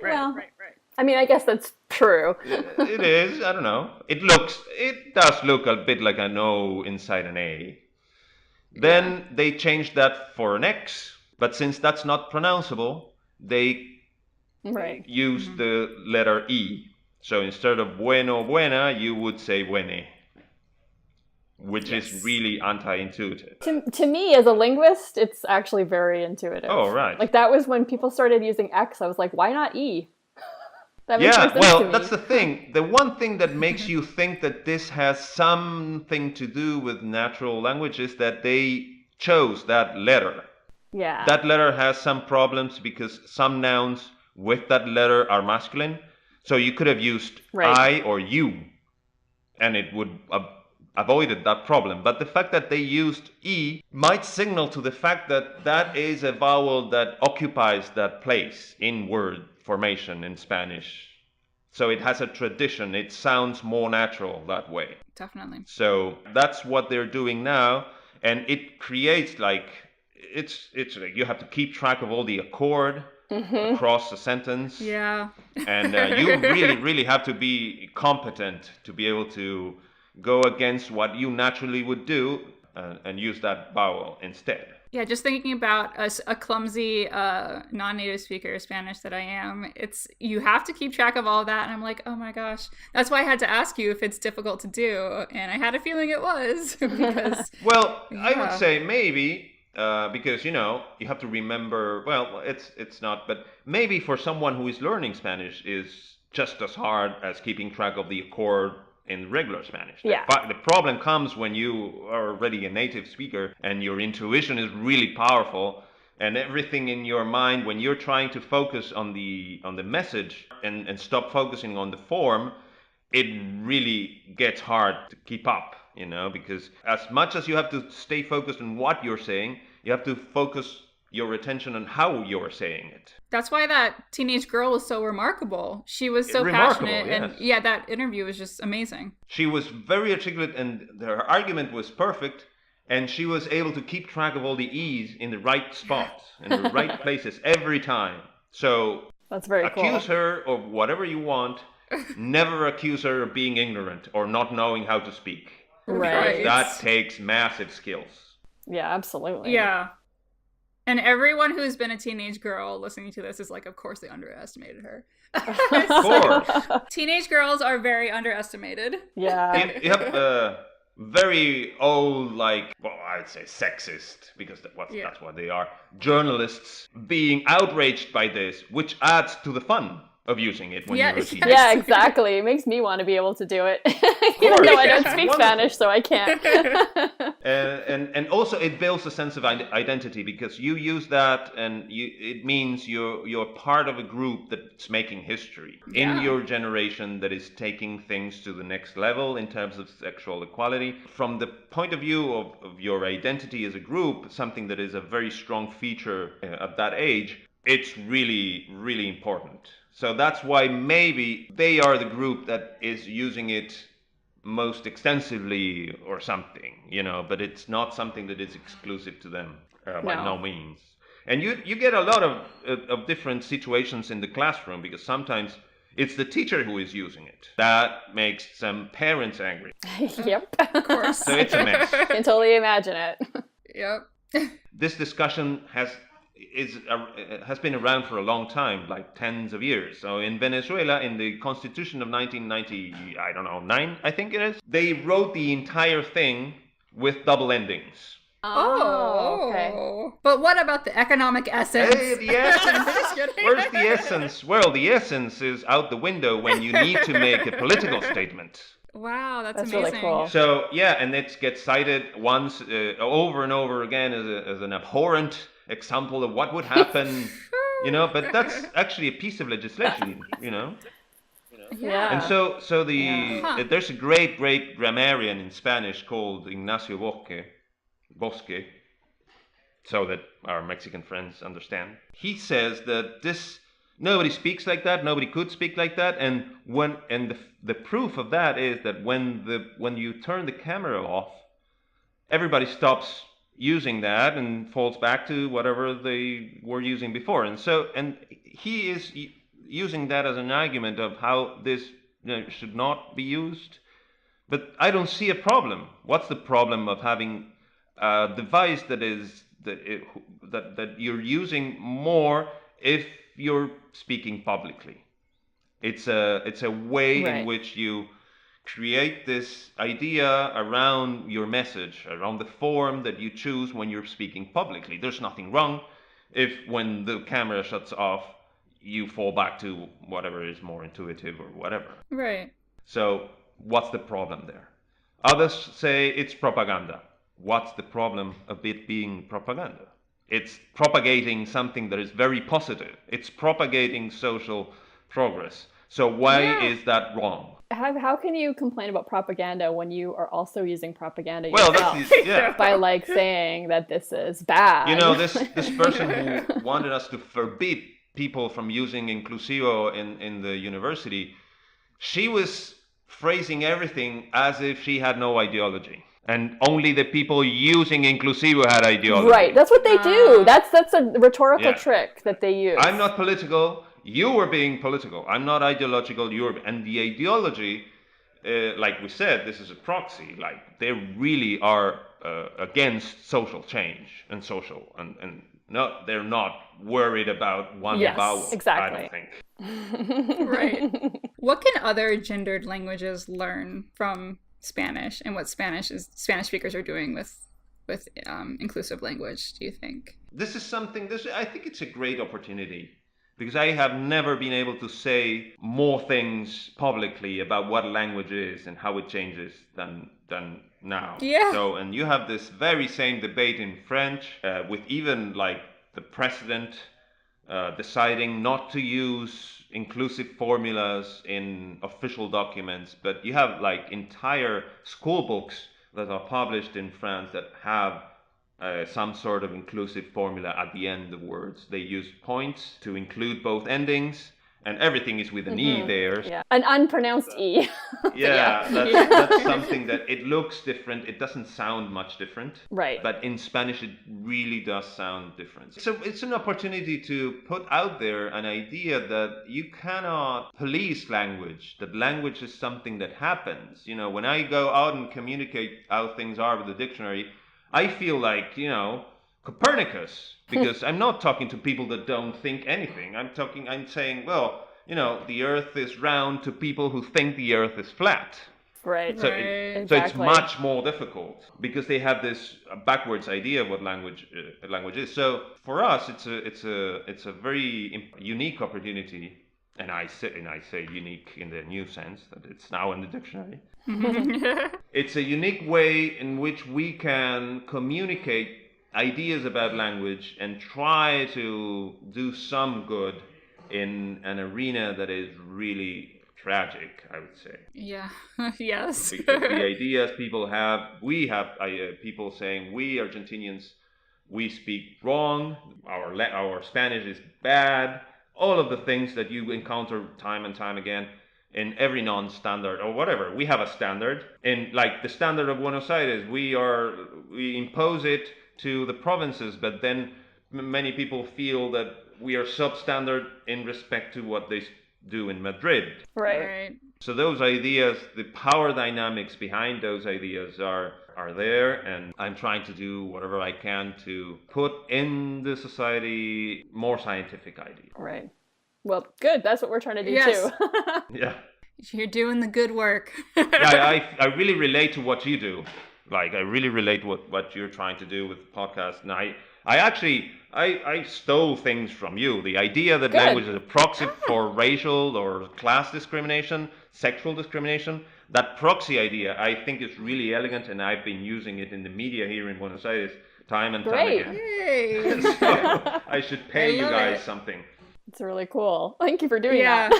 I mean, I guess that's true. It is. I don't know. It does look a bit like an O inside an A. Then they changed that for an X, but since that's not pronounceable, they used the letter E. So instead of bueno, buena, you would say buene, which is really anti-intuitive. To me, as a linguist, it's actually very intuitive. Oh, right. Like that was when people started using X, I was like, why not E? That makes more sense to me. That's the thing. The one thing that makes you think that this has something to do with natural language is that they chose that letter. Yeah. That letter has some problems because some nouns with that letter are masculine. So you could have used I or you, and it would avoided that problem. But the fact that they used E might signal to the fact that that is a vowel that occupies that place in word formation in Spanish. So it has a tradition. It sounds more natural that way. Definitely. So that's what they're doing now. And it creates like, it's you have to keep track of all the accord across the sentence. Yeah. And you really have to be competent to be able to go against what you naturally would do and use that vowel instead. Yeah, just thinking about a clumsy non-native speaker of Spanish that I am, you have to keep track of all that, and I'm like, oh my gosh. That's why I had to ask you if it's difficult to do, and I had a feeling it was. Because, well, yeah. I would say maybe, because, you have to remember, well, it's not, but maybe for someone who is learning Spanish is just as hard as keeping track of the accord in regular Spanish. Yeah. The problem comes when you are already a native speaker and your intuition is really powerful, and everything in your mind, when you're trying to focus on the message and stop focusing on the form, it really gets hard to keep up, because as much as you have to stay focused on what you're saying, you have to focus your attention on how you're saying it. That's why that teenage girl was so remarkable. She was so passionate, yes. And yeah, that interview was just amazing. She was very articulate, and her argument was perfect, and she was able to keep track of all the E's in the right spots, in the right places every time. So that's very cool. Accuse her of whatever you want, never accuse her of being ignorant or not knowing how to speak. Right. Because that takes massive skills. Yeah, absolutely. Yeah. And everyone who's been a teenage girl listening to this is like, of course they underestimated her. Of course. Teenage girls are very underestimated. Yeah. You have very old, I'd say sexist, because that's what they are, journalists being outraged by this, which adds to the fun of using it when you're a teenager. Yeah, exactly. It makes me want to be able to do it. Even though I don't speak Spanish, so I can't. And also it builds a sense of identity, because you use that, and it means you're part of a group that's making history in your generation, that is taking things to the next level in terms of sexual equality. From the point of view of your identity as a group, something that is a very strong feature at that age, it's really, really important. So that's why maybe they are the group that is using it most extensively or something, but it's not something that is exclusive to them by no means. And you get a lot of different situations in the classroom, because sometimes it's the teacher who is using it. That makes some parents angry. Yep. Of course. So it's a mess. I can totally imagine it. Yep. This discussion has been around for a long time, like tens of years. So in Venezuela, in the Constitution of 1999, I think it is, they wrote the entire thing with double endings. Oh, okay. But what about the economic essence? Hey, the essence. Where's the essence? Well, the essence is out the window when you need to make a political statement. Wow, that's amazing. Really cool. So yeah, and it gets cited once over and over again as an abhorrent example of what would happen, but that's actually a piece of legislation, Yeah. And so there's a great grammarian in Spanish called Ignacio Bosque, so that our Mexican friends understand. He says that nobody speaks like that, nobody could speak like that, and the proof of that is that when you turn the camera off, everybody stops using that and falls back to whatever they were using before. And he is using that as an argument of how this should not be used. But I don't see a problem. What's the problem of having a device that you're using more if you're speaking publicly? It's a way in which you create this idea around your message, around the form that you choose when you're speaking publicly. There's nothing wrong if when the camera shuts off, you fall back to whatever is more intuitive or whatever. Right. So what's the problem there? Others say it's propaganda. What's the problem of it being propaganda? It's propagating something that is very positive. It's propagating social progress. So why is that wrong? How can you complain about propaganda when you are also using propaganda Well, yourself? By like saying that this is bad. You know, this person who wanted us to forbid people from using inclusivo in the university, she was phrasing everything as if she had no ideology. And only the people using inclusivo had ideology. Right, that's what they do. That's a rhetorical trick that they use. I'm not political. You were being political. I'm not ideological. And the ideology, like we said, this is a proxy. Like they really are against social change and not, they're not worried about one vowel. Exactly. I don't think. Right. What can other gendered languages learn from Spanish, and what Spanish speakers are doing with inclusive language, do you think? This is something, I think it's a great opportunity, because I have never been able to say more things publicly about what language is and how it changes than now. Yeah. So, and you have this very same debate in French, with even like the president deciding not to use inclusive formulas in official documents, but you have like entire school books that are published in France that have some sort of inclusive formula at the end of words. They use points to include both endings, and everything is with an E there. Yeah, an unpronounced E. That's something that it looks different. It doesn't sound much different. Right. But in Spanish, it really does sound different. So it's an opportunity to put out there an idea that you cannot police language, that language is something that happens. You know, when I go out and communicate how things are with the dictionary, I feel like, you know, Copernicus, because I'm not talking to people that don't think anything. I'm saying, well, you know, the earth is round to people who think the earth is flat. Right. So, so it's much more difficult because they have this backwards idea of what language is. So for us, it's a very unique opportunity, and I say unique in the new sense that it's now in the dictionary. It's a unique way in which we can communicate ideas about language and try to do some good in an arena that is really tragic, I would say. Yeah. Yes. Because the ideas people have, we have people saying, we Argentinians, we speak wrong, our Spanish is bad, all of the things that you encounter time and time again in every non-standard or whatever. We have a standard, and like the standard of Buenos Aires, we impose it to the provinces, but then many people feel that we are substandard in respect to what they do in Madrid. Right. So those ideas, the power dynamics behind those ideas are there, and I'm trying to do whatever I can to put in the society more scientific ideas. Right. Well, good. That's what we're trying to do too. Yeah. You're doing the good work. I really relate to what you do. Like, I really relate what you're trying to do with the podcast. And I stole things from you. The idea that language is a proxy for racial or class discrimination, sexual discrimination, that proxy idea, I think is really elegant, and I've been using it in the media here in Buenos Aires time and time again. Yay. So I should pay you guys something. It's really cool. Thank you for doing that.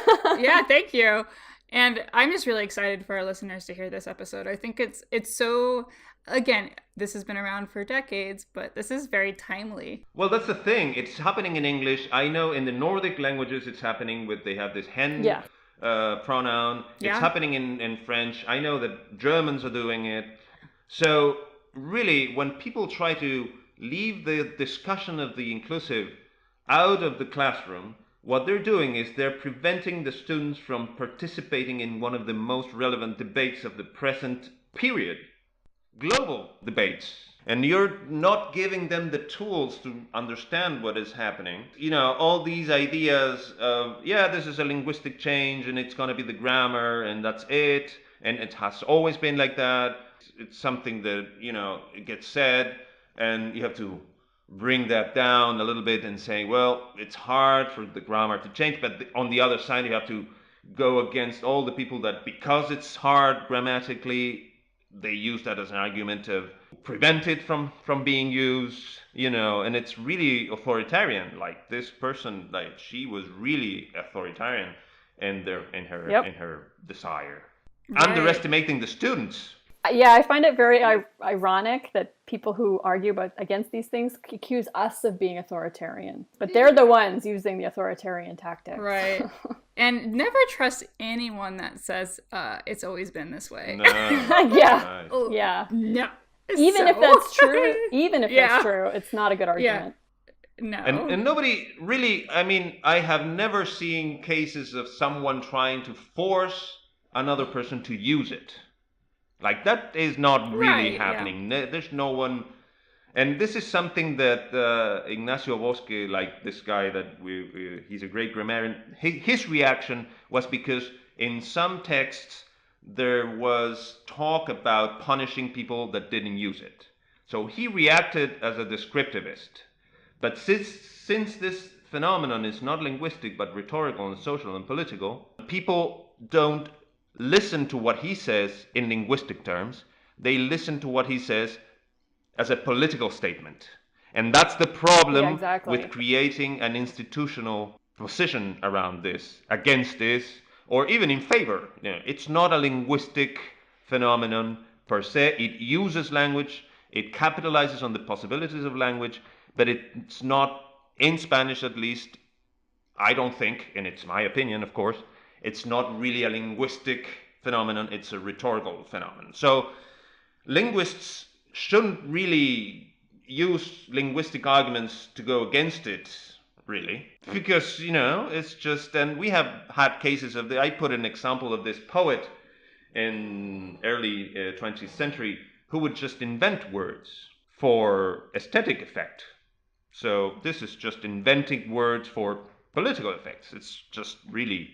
Yeah, thank you. And I'm just really excited for our listeners to hear this episode. I think it's so, again, this has been around for decades, but this is very timely. Well, that's the thing. It's happening in English. I know in the Nordic languages it's happening they have this hen pronoun. It's happening in French. I know that Germans are doing it. So really, when people try to leave the discussion of the inclusive out of the classroom, what they're doing is they're preventing the students from participating in one of the most relevant debates of the present period, global debates. And you're not giving them the tools to understand what is happening. You know, all these ideas of, this is a linguistic change and it's going to be the grammar and that's it. And it has always been like that. It's something that, you know, it gets said and you have to bring that down a little bit and say, well, it's hard for the grammar to change, but on the other side, you have to go against all the people that, because it's hard grammatically, they use that as an argument to prevent it from being used, you know, and it's really authoritarian. Like this person, like she was really authoritarian in her desire. underestimating the students. Yeah, I find it very ironic that people who argue against these things accuse us of being authoritarian, but they're the ones using the authoritarian tactics. Right. And never trust anyone that says it's always been this way. No. Yeah. Right. Yeah. No. Even if that's true, that's true, it's not a good argument. Yeah. No. And nobody really, I mean, I have never seen cases of someone trying to force another person to use it. Like, that is not really happening. Yeah. There's no one. And this is something that Ignacio Bosque, like this guy that he's a great grammarian, his reaction was because in some texts there was talk about punishing people that didn't use it. So he reacted as a descriptivist. But since this phenomenon is not linguistic but rhetorical and social and political, people don't listen to what he says in linguistic terms. They listen to what he says as a political statement. And that's the problem with creating an institutional position around this, against this, or even in favor. You know, it's not a linguistic phenomenon per se. It uses language, it capitalizes on the possibilities of language, but it's not, in Spanish at least, I don't think, and it's my opinion, of course, it's not really a linguistic phenomenon, it's a rhetorical phenomenon. So linguists shouldn't really use linguistic arguments to go against it, really. Because, you know, it's just, and we have had cases of I put an example of this poet in early 20th century who would just invent words for aesthetic effect. So this is just inventing words for political effects. It's just really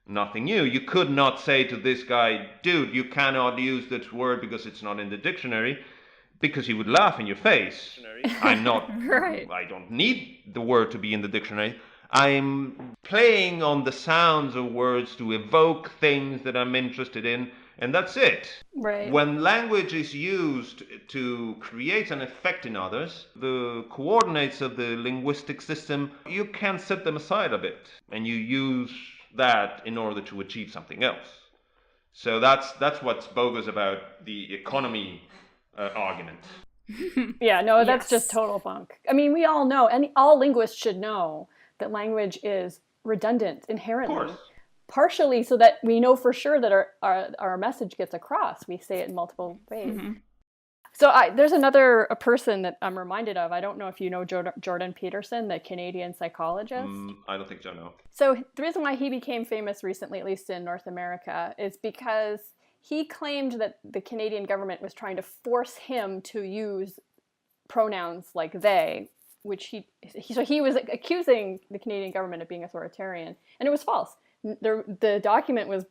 nothing new. You could not say to this guy, dude, you cannot use this word because it's not in the dictionary, because he would laugh in your face. I'm not, right. I don't need the word to be in the dictionary. I'm playing on the sounds of words to evoke things that I'm interested in, and that's it. Right. When language is used to create an effect in others, the coordinates of the linguistic system, you can set them aside a bit, and you use that in order to achieve something else. So that's what's bogus about the economy argument. Yeah, no, that's just total bunk. I mean, we all know, and all linguists should know, that language is redundant inherently. Of course. Partially so that we know for sure that our message gets across. We say it in multiple ways. Mm-hmm. So there's a person that I'm reminded of. I don't know if you know Jordan Peterson, the Canadian psychologist. I don't think so, no. So the reason why he became famous recently, at least in North America, is because he claimed that the Canadian government was trying to force him to use pronouns like they, which he was accusing the Canadian government of being authoritarian, and it was false. The document was,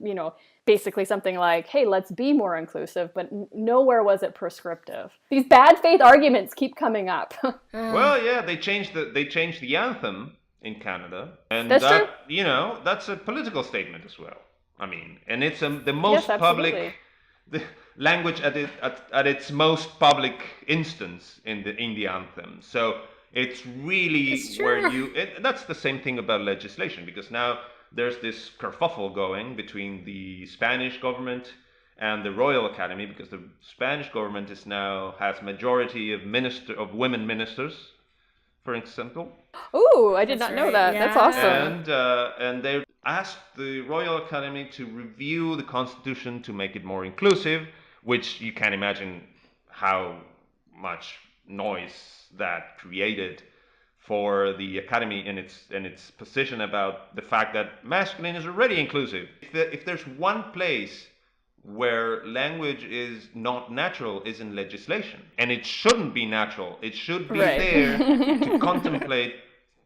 basically something like, hey, let's be more inclusive, but nowhere was it prescriptive. These bad faith arguments keep coming up. Well, yeah, they changed the anthem in Canada, and that's true. That's a political statement as well. I mean, and it's the most public, the language at its most public instance in the anthem. So it's really that's the same thing about legislation, because now there's this kerfuffle going between the Spanish government and the Royal Academy, because the Spanish government has majority of women ministers, for example. Ooh, I did not know that. Yeah. That's awesome. And they asked the Royal Academy to review the Constitution to make it more inclusive, which you can imagine how much noise that created for the Academy in its position about the fact that masculine is already inclusive. If there's one place where language is not natural, is in legislation, and it shouldn't be natural. It should be there to contemplate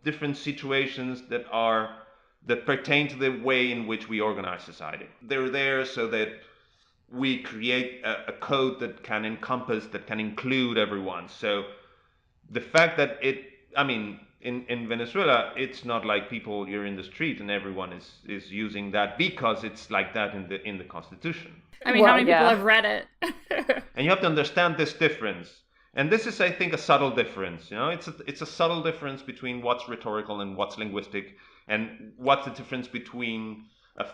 different situations that pertain to the way in which we organize society. They're there so that we create a code that can encompass, that can include everyone. So the fact that in Venezuela, it's not like you're in the street and everyone is using that because it's like that in the Constitution. I mean, how many people have read it? And you have to understand this difference. And this is, I think, a subtle difference. It's a subtle difference between what's rhetorical and what's linguistic, and what's the difference between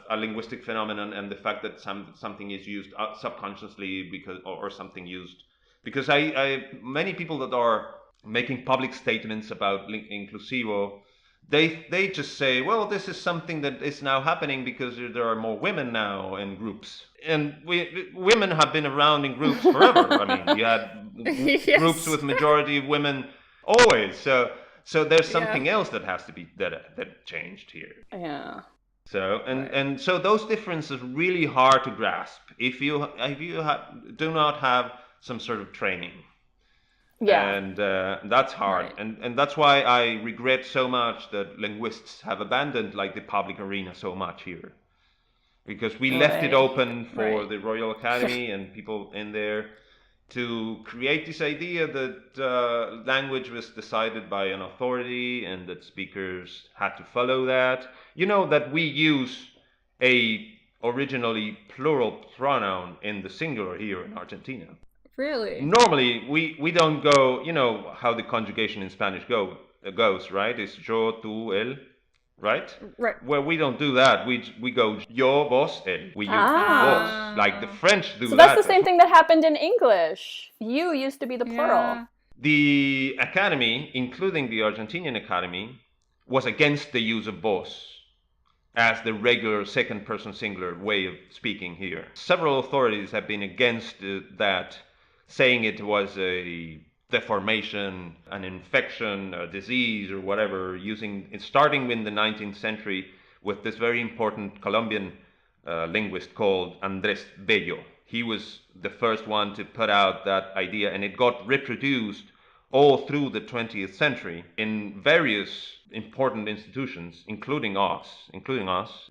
a linguistic phenomenon and the fact that something is used subconsciously because or something used because many people that are making public statements about inclusivo, they just say, well, this is something that is now happening because there are more women now in groups, and women have been around in groups forever. I mean, you had Yes. groups with majority of women always. So there's something else that has to be that changed here. Yeah. So and so those differences are really hard to grasp if you do not have some sort of training. Yeah. And that's hard. Right. And that's why I regret so much that linguists have abandoned like the public arena so much here. Because we left it open for the Royal Academy and people in there to create this idea that language was decided by an authority and that speakers had to follow that. You know that we use a originally plural pronoun in the singular here in Argentina. Really? Normally, we don't go, you know how the conjugation in Spanish goes, right? It's yo, tú, él, right? Right. Well, we don't do that. We go yo, vos, él. We use vos. Like the French do that. So that's the same thing that happened in English. You used to be the plural. Yeah. The academy, including the Argentinian Academy, was against the use of vos as the regular second person singular way of speaking here. Several authorities have been against that, saying it was a deformation, an infection, a disease, or whatever, starting in the 19th century with this very important Colombian linguist called Andrés Bello. He was the first one to put out that idea, and it got reproduced all through the 20th century in various important institutions, including us.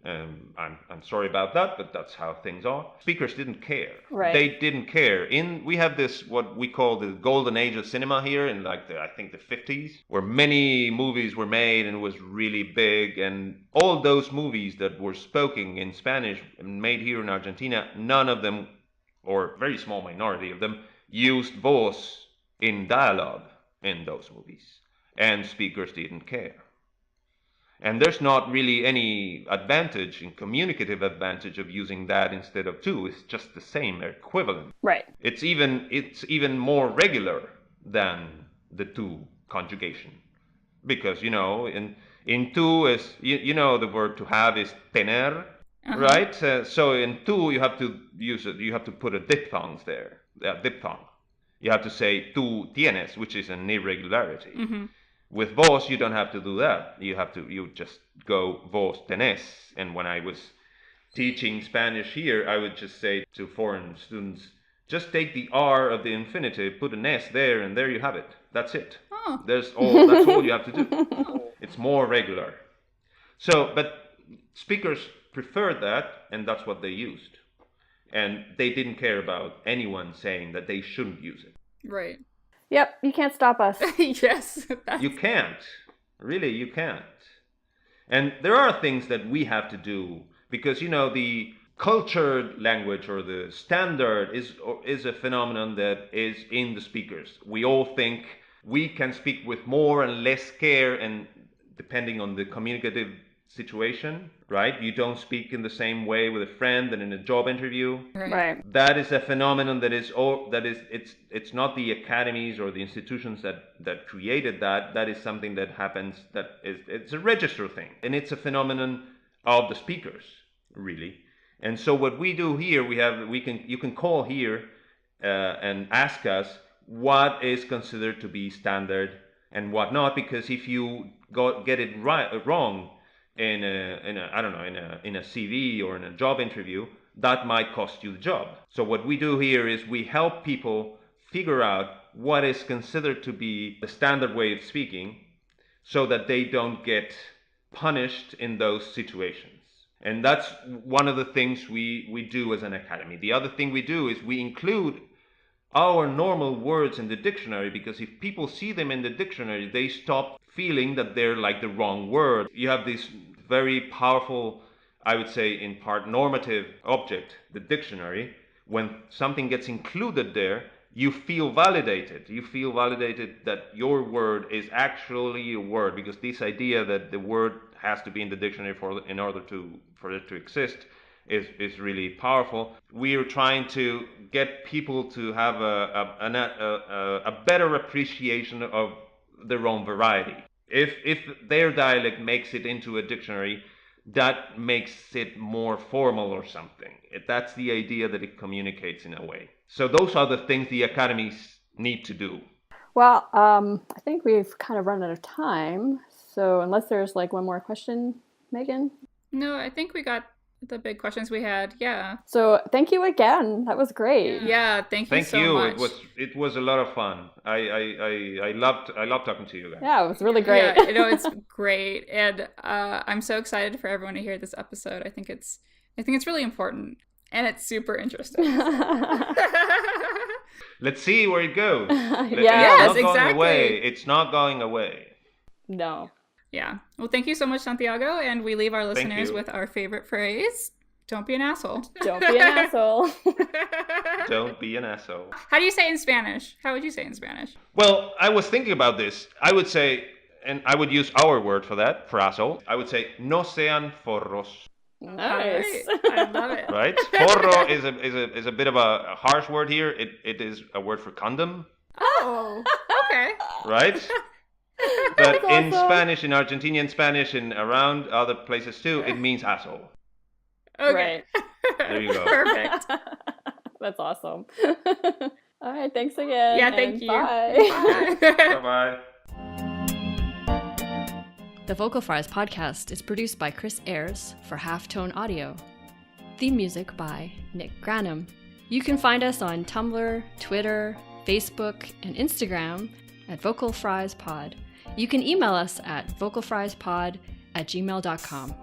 I'm sorry about that, but that's how things are. Speakers didn't care. Right. They didn't care. We have this what we call the golden age of cinema here in I think the 50s, where many movies were made and it was really big, and all those movies that were spoken in Spanish and made here in Argentina, none of them, or a very small minority of them, used voz in dialogue in those movies, and speakers didn't care. And there's not really any advantage, communicative advantage of using that instead of tú. It's just the same, they're equivalent. Right. It's even more regular than the tú conjugation, because in tú is you know the verb to have is tener, right? So in tú you have to use it. You have to put a diphthong there, diphthong. You have to say tú tienes, which is an irregularity. Mm-hmm. With vos, you don't have to do that. You just go vos tenés. And when I was teaching Spanish here, I would just say to foreign students, just take the R of the infinitive, put an S there, and there you have it. That's it. Oh. That's all you have to do. It's more regular. So, but speakers preferred that, and that's what they used. And they didn't care about anyone saying that they shouldn't use it. Right. Yep, you can't stop us. Yes. You can't. Really, you can't. And there are things that we have to do because, the cultured language or the standard is a phenomenon that is in the speakers. We all think we can speak with more and less care, and depending on the communicative situation, right? You don't speak in the same way with a friend than in a job interview. Right. That is a phenomenon it's not the academies or the institutions that created that. That is something that happens, it's a register thing, and it's a phenomenon of the speakers, really. And so what we do here, you can call here and ask us what is considered to be standard and what not, because if you get it wrong in a CV or in a job interview, that might cost you the job. So what we do here is we help people figure out what is considered to be the standard way of speaking so that they don't get punished in those situations. And that's one of the things we do as an academy. The other thing we do is we include our normal words in the dictionary, because if people see them in the dictionary, they stop feeling that they're like the wrong word. You have this very powerful, I would say in part normative object, the dictionary. When something gets included there, you feel validated. You feel validated that your word is actually a word, because this idea that the word has to be in the dictionary in order for it to exist is really powerful. We are trying to get people to have a better appreciation of their own variety. If their dialect makes it into a dictionary, that makes it more formal or something. That's the idea, that it communicates in a way. So those are the things the academies need to do. Well, I think we've kind of run out of time. So unless there's like one more question, Megan? No, I think we got the big questions we had. Yeah. So thank you again. That was great. Yeah, thank you so much. It was a lot of fun. I loved talking to you guys. Yeah, it was really great. Yeah, it's great, and I'm so excited for everyone to hear this episode. I think it's really important, and it's super interesting. Let's see where it goes. Yes, exactly. It's not going away. No. Yeah. Well, thank you so much, Santiago. And we leave our listeners with our favorite phrase: don't be an asshole. Don't be an asshole. Don't be an asshole. How do you say it in Spanish? How would you say it in Spanish? Well, I was thinking about this. I would say, and I would use our word for that, for asshole. I would say, no sean forros. Nice. Right. I love it. Right? Forro is a bit of a harsh word here. It is a word for condom. Oh, okay. Right? But in Spanish, in Argentinian Spanish, and around other places too, it means asshole. Okay. Right. There you go. Perfect. That's awesome. All right. Thanks again. Yeah, thank you. Bye. Bye-bye. The Vocal Fries podcast is produced by Chris Ayers for Halftone Audio. Theme music by Nick Granum. You can find us on Tumblr, Twitter, Facebook, and Instagram at Vocal Fries Pod. You can email us at vocalfriespod@gmail.com.